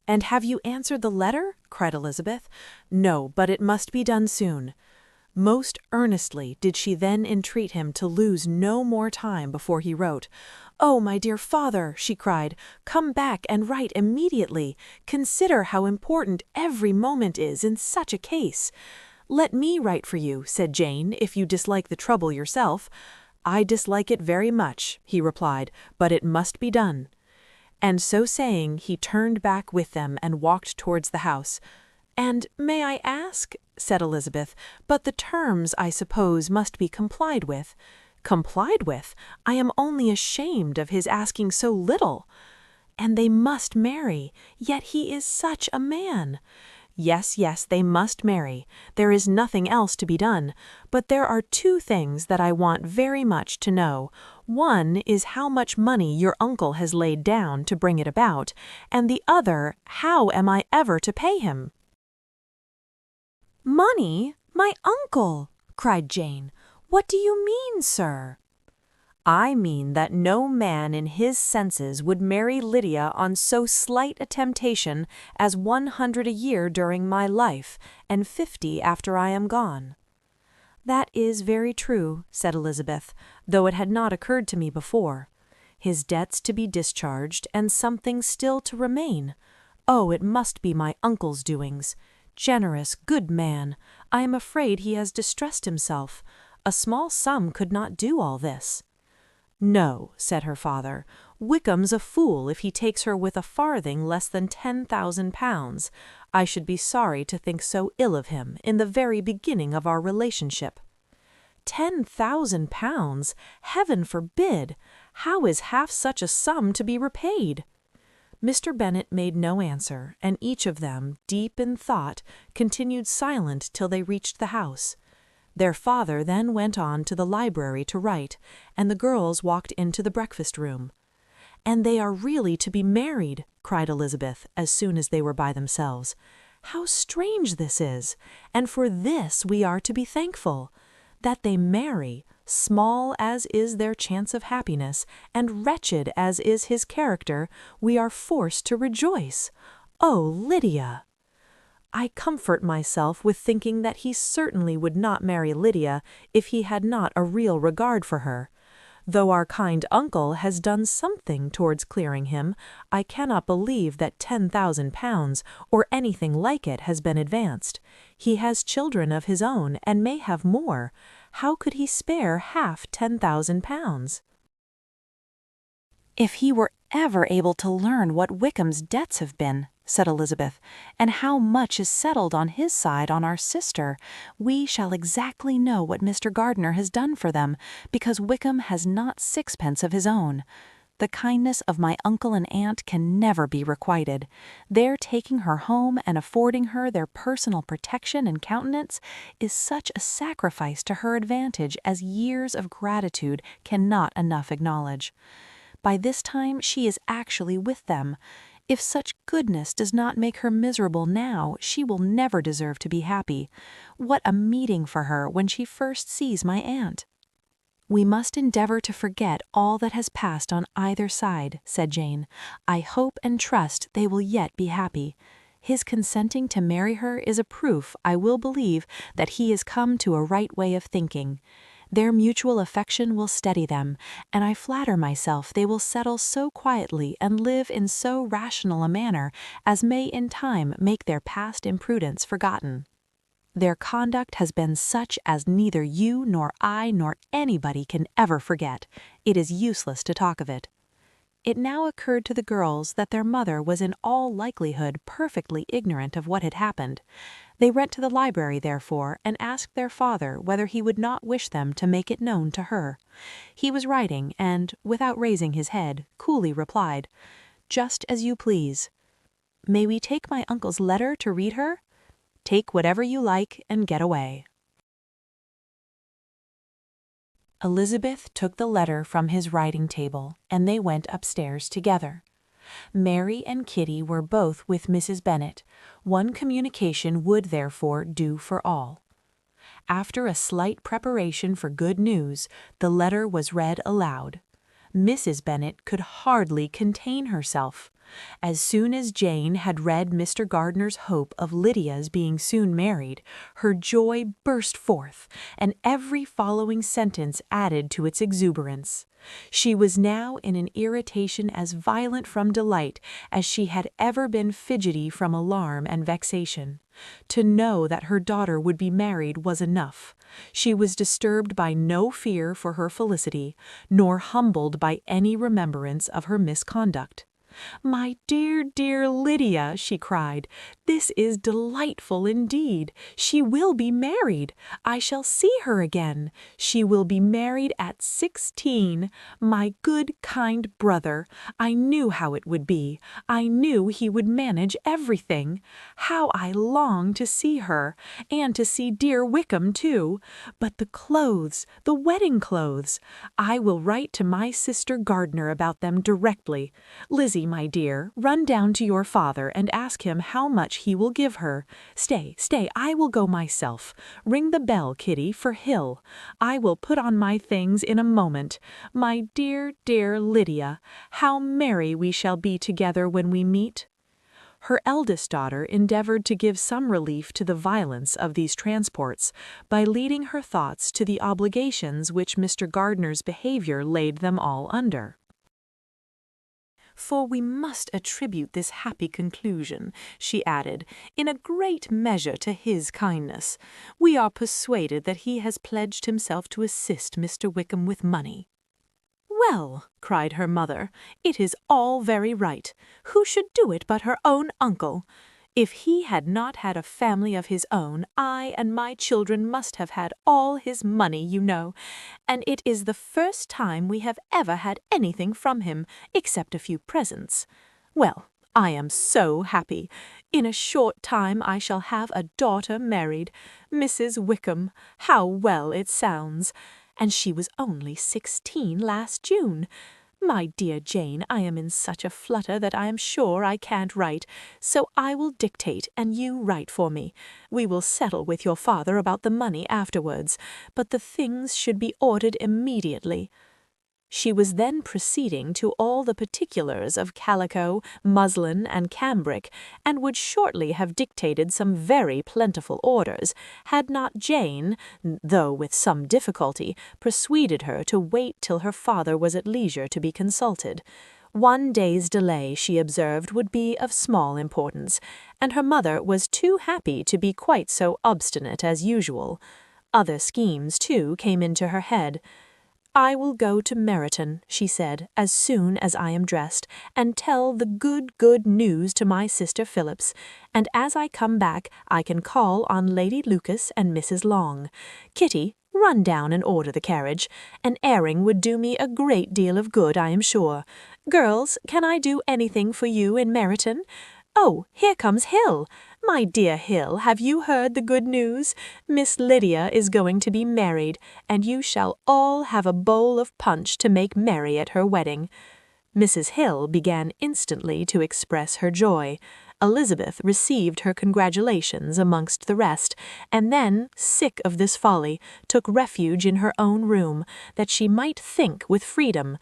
"And have you answered the letter?" cried Elizabeth. "No, but it must be done soon." Most earnestly did she then entreat him to lose no more time before he wrote. "Oh, my dear father," she cried, "come back and write immediately. Consider how important every moment is in such a case." "Let me write for you," said Jane, "if you dislike the trouble yourself." "I dislike it very much," he replied, "but it must be done." And so saying, he turned back with them and walked towards the house. "And may I ask," said Elizabeth, "but the terms, I suppose, must be complied with." "Complied with? I am only ashamed of his asking so little." "And they must marry, yet he is such a man." "Yes, yes, they must marry. There is nothing else to be done. But there are two things that I want very much to know. One is how much money your uncle has laid down to bring it about, and the other, how am I ever to pay him?" "Money? My uncle!" cried Jane. "What do you mean, sir?" "I mean that no man in his senses would marry Lydia on so slight a temptation as 100 a year during my life, and 50 after I am gone." "That is very true," said Elizabeth, "though it had not occurred to me before. His debts to be discharged, and something still to remain. Oh, it must be my uncle's doings. Generous, good man! I am afraid he has distressed himself. A small sum could not do all this." "No," said her father, "Wickham's a fool if he takes her with a farthing less than £10,000. I should be sorry to think so ill of him in the very beginning of our relationship." £10,000! Heaven forbid! How is half such a sum to be repaid? Mr. Bennet made no answer, and each of them, deep in thought, continued silent till they reached the house. Their father then went on to the library to write, and the girls walked into the breakfast-room. "And they are really to be married," cried Elizabeth, as soon as they were by themselves. "How strange this is! And for this we are to be thankful. That they marry, small as is their chance of happiness, and wretched as is his character, we are forced to rejoice. Oh, Lydia!" "I comfort myself with thinking that he certainly would not marry Lydia if he had not a real regard for her. Though our kind uncle has done something towards clearing him, I cannot believe that £10,000 or anything like it has been advanced. He has children of his own and may have more. How could he spare half £10,000? "If he were ever able to learn what Wickham's debts have been," said Elizabeth, "and how much is settled on his side on our sister, we shall exactly know what Mr. Gardiner has done for them, because Wickham has not sixpence of his own. The kindness of my uncle and aunt can never be requited. Their taking her home and affording her their personal protection and countenance is such a sacrifice to her advantage as years of gratitude cannot enough acknowledge. By this time she is actually with them. If such goodness does not make her miserable now, she will never deserve to be happy. What a meeting for her when she first sees my aunt!" "We must endeavor to forget all that has passed on either side," said Jane. "I hope and trust they will yet be happy. His consenting to marry her is a proof, I will believe, that he is come to a right way of thinking. Their mutual affection will steady them, and I flatter myself they will settle so quietly and live in so rational a manner as may in time make their past imprudence forgotten. Their conduct has been such as neither you nor I nor anybody can ever forget. It is useless to talk of it." It now occurred to the girls that their mother was in all likelihood perfectly ignorant of what had happened. They went to the library, therefore, and asked their father whether he would not wish them to make it known to her. He was writing, and, without raising his head, coolly replied, "Just as you please." "May we take my uncle's letter to read her?" "Take whatever you like and get away." Elizabeth took the letter from his writing table, and they went upstairs together. Mary and Kitty were both with Mrs. Bennet. One communication would therefore do for all. After a slight preparation for good news, the letter was read aloud. Mrs. Bennet could hardly contain herself. As soon as Jane had read Mr. Gardner's hope of Lydia's being soon married, her joy burst forth, and every following sentence added to its exuberance. She was now in an irritation as violent from delight as she had ever been fidgety from alarm and vexation. To know that her daughter would be married was enough. She was disturbed by no fear for her felicity, nor humbled by any remembrance of her misconduct. "My dear, dear Lydia," she cried, "this is delightful indeed. She will be married. I shall see her again. She will be married at 16. My good, kind brother. I knew how it would be. I knew he would manage everything. How I long to see her, and to see dear Wickham too. But the clothes, the wedding clothes. I will write to my sister Gardner about them directly. Lizzie, my dear, run down to your father and ask him how much he will give her. Stay, I will go myself. Ring the bell, Kitty, for Hill. I will put on my things in a moment. My dear, dear Lydia, how merry we shall be together when we meet." Her eldest daughter endeavored to give some relief to the violence of these transports by leading her thoughts to the obligations which Mr. Gardner's behavior laid them all under. "For we must attribute this happy conclusion," she added, "in a great measure to his kindness. We are persuaded that he has pledged himself to assist Mr. Wickham with money." "Well," cried her mother, "it is all very right. Who should do it but her own uncle? If he had not had a family of his own, I and my children must have had all his money, you know, and it is the first time we have ever had anything from him, except a few presents. Well, I am so happy. In a short time I shall have a daughter married. Mrs. Wickham, how well it sounds! And she was only 16 last June. My dear Jane, I am in such a flutter that I am sure I can't write, so I will dictate and you write for me. We will settle with your father about the money afterwards, but the things should be ordered immediately." She was then proceeding to all the particulars of calico, muslin, and cambric, and would shortly have dictated some very plentiful orders, had not Jane, though with some difficulty, persuaded her to wait till her father was at leisure to be consulted. One day's delay, she observed, would be of small importance, and her mother was too happy to be quite so obstinate as usual. Other schemes, too, came into her head. "I will go to Meryton," she said, "as soon as I am dressed, and tell the good news to my sister Phillips, and as I come back I can call on Lady Lucas and Mrs. Long. Kitty, run down and order the carriage. An airing would do me a great deal of good, I am sure. Girls, can I do anything for you in Meryton? Oh, here comes Hill. My dear Hill, have you heard the good news? Miss Lydia is going to be married, and you shall all have a bowl of punch to make merry at her wedding." Mrs. Hill began instantly to express her joy. Elizabeth received her congratulations amongst the rest, and then, sick of this folly, took refuge in her own room, that she might think with freedom.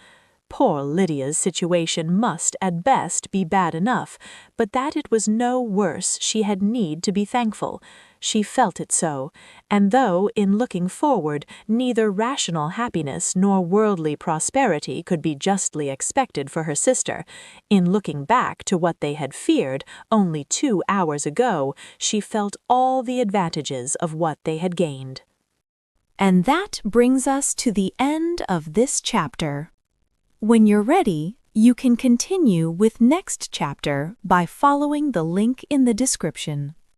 Poor Lydia's situation must, at best, be bad enough, but that it was no worse she had need to be thankful. She felt it so, and though, in looking forward, neither rational happiness nor worldly prosperity could be justly expected for her sister, in looking back to what they had feared only 2 hours ago, she felt all the advantages of what they had gained. And that brings us to the end of this chapter. When you're ready, you can continue with next chapter by following the link in the description.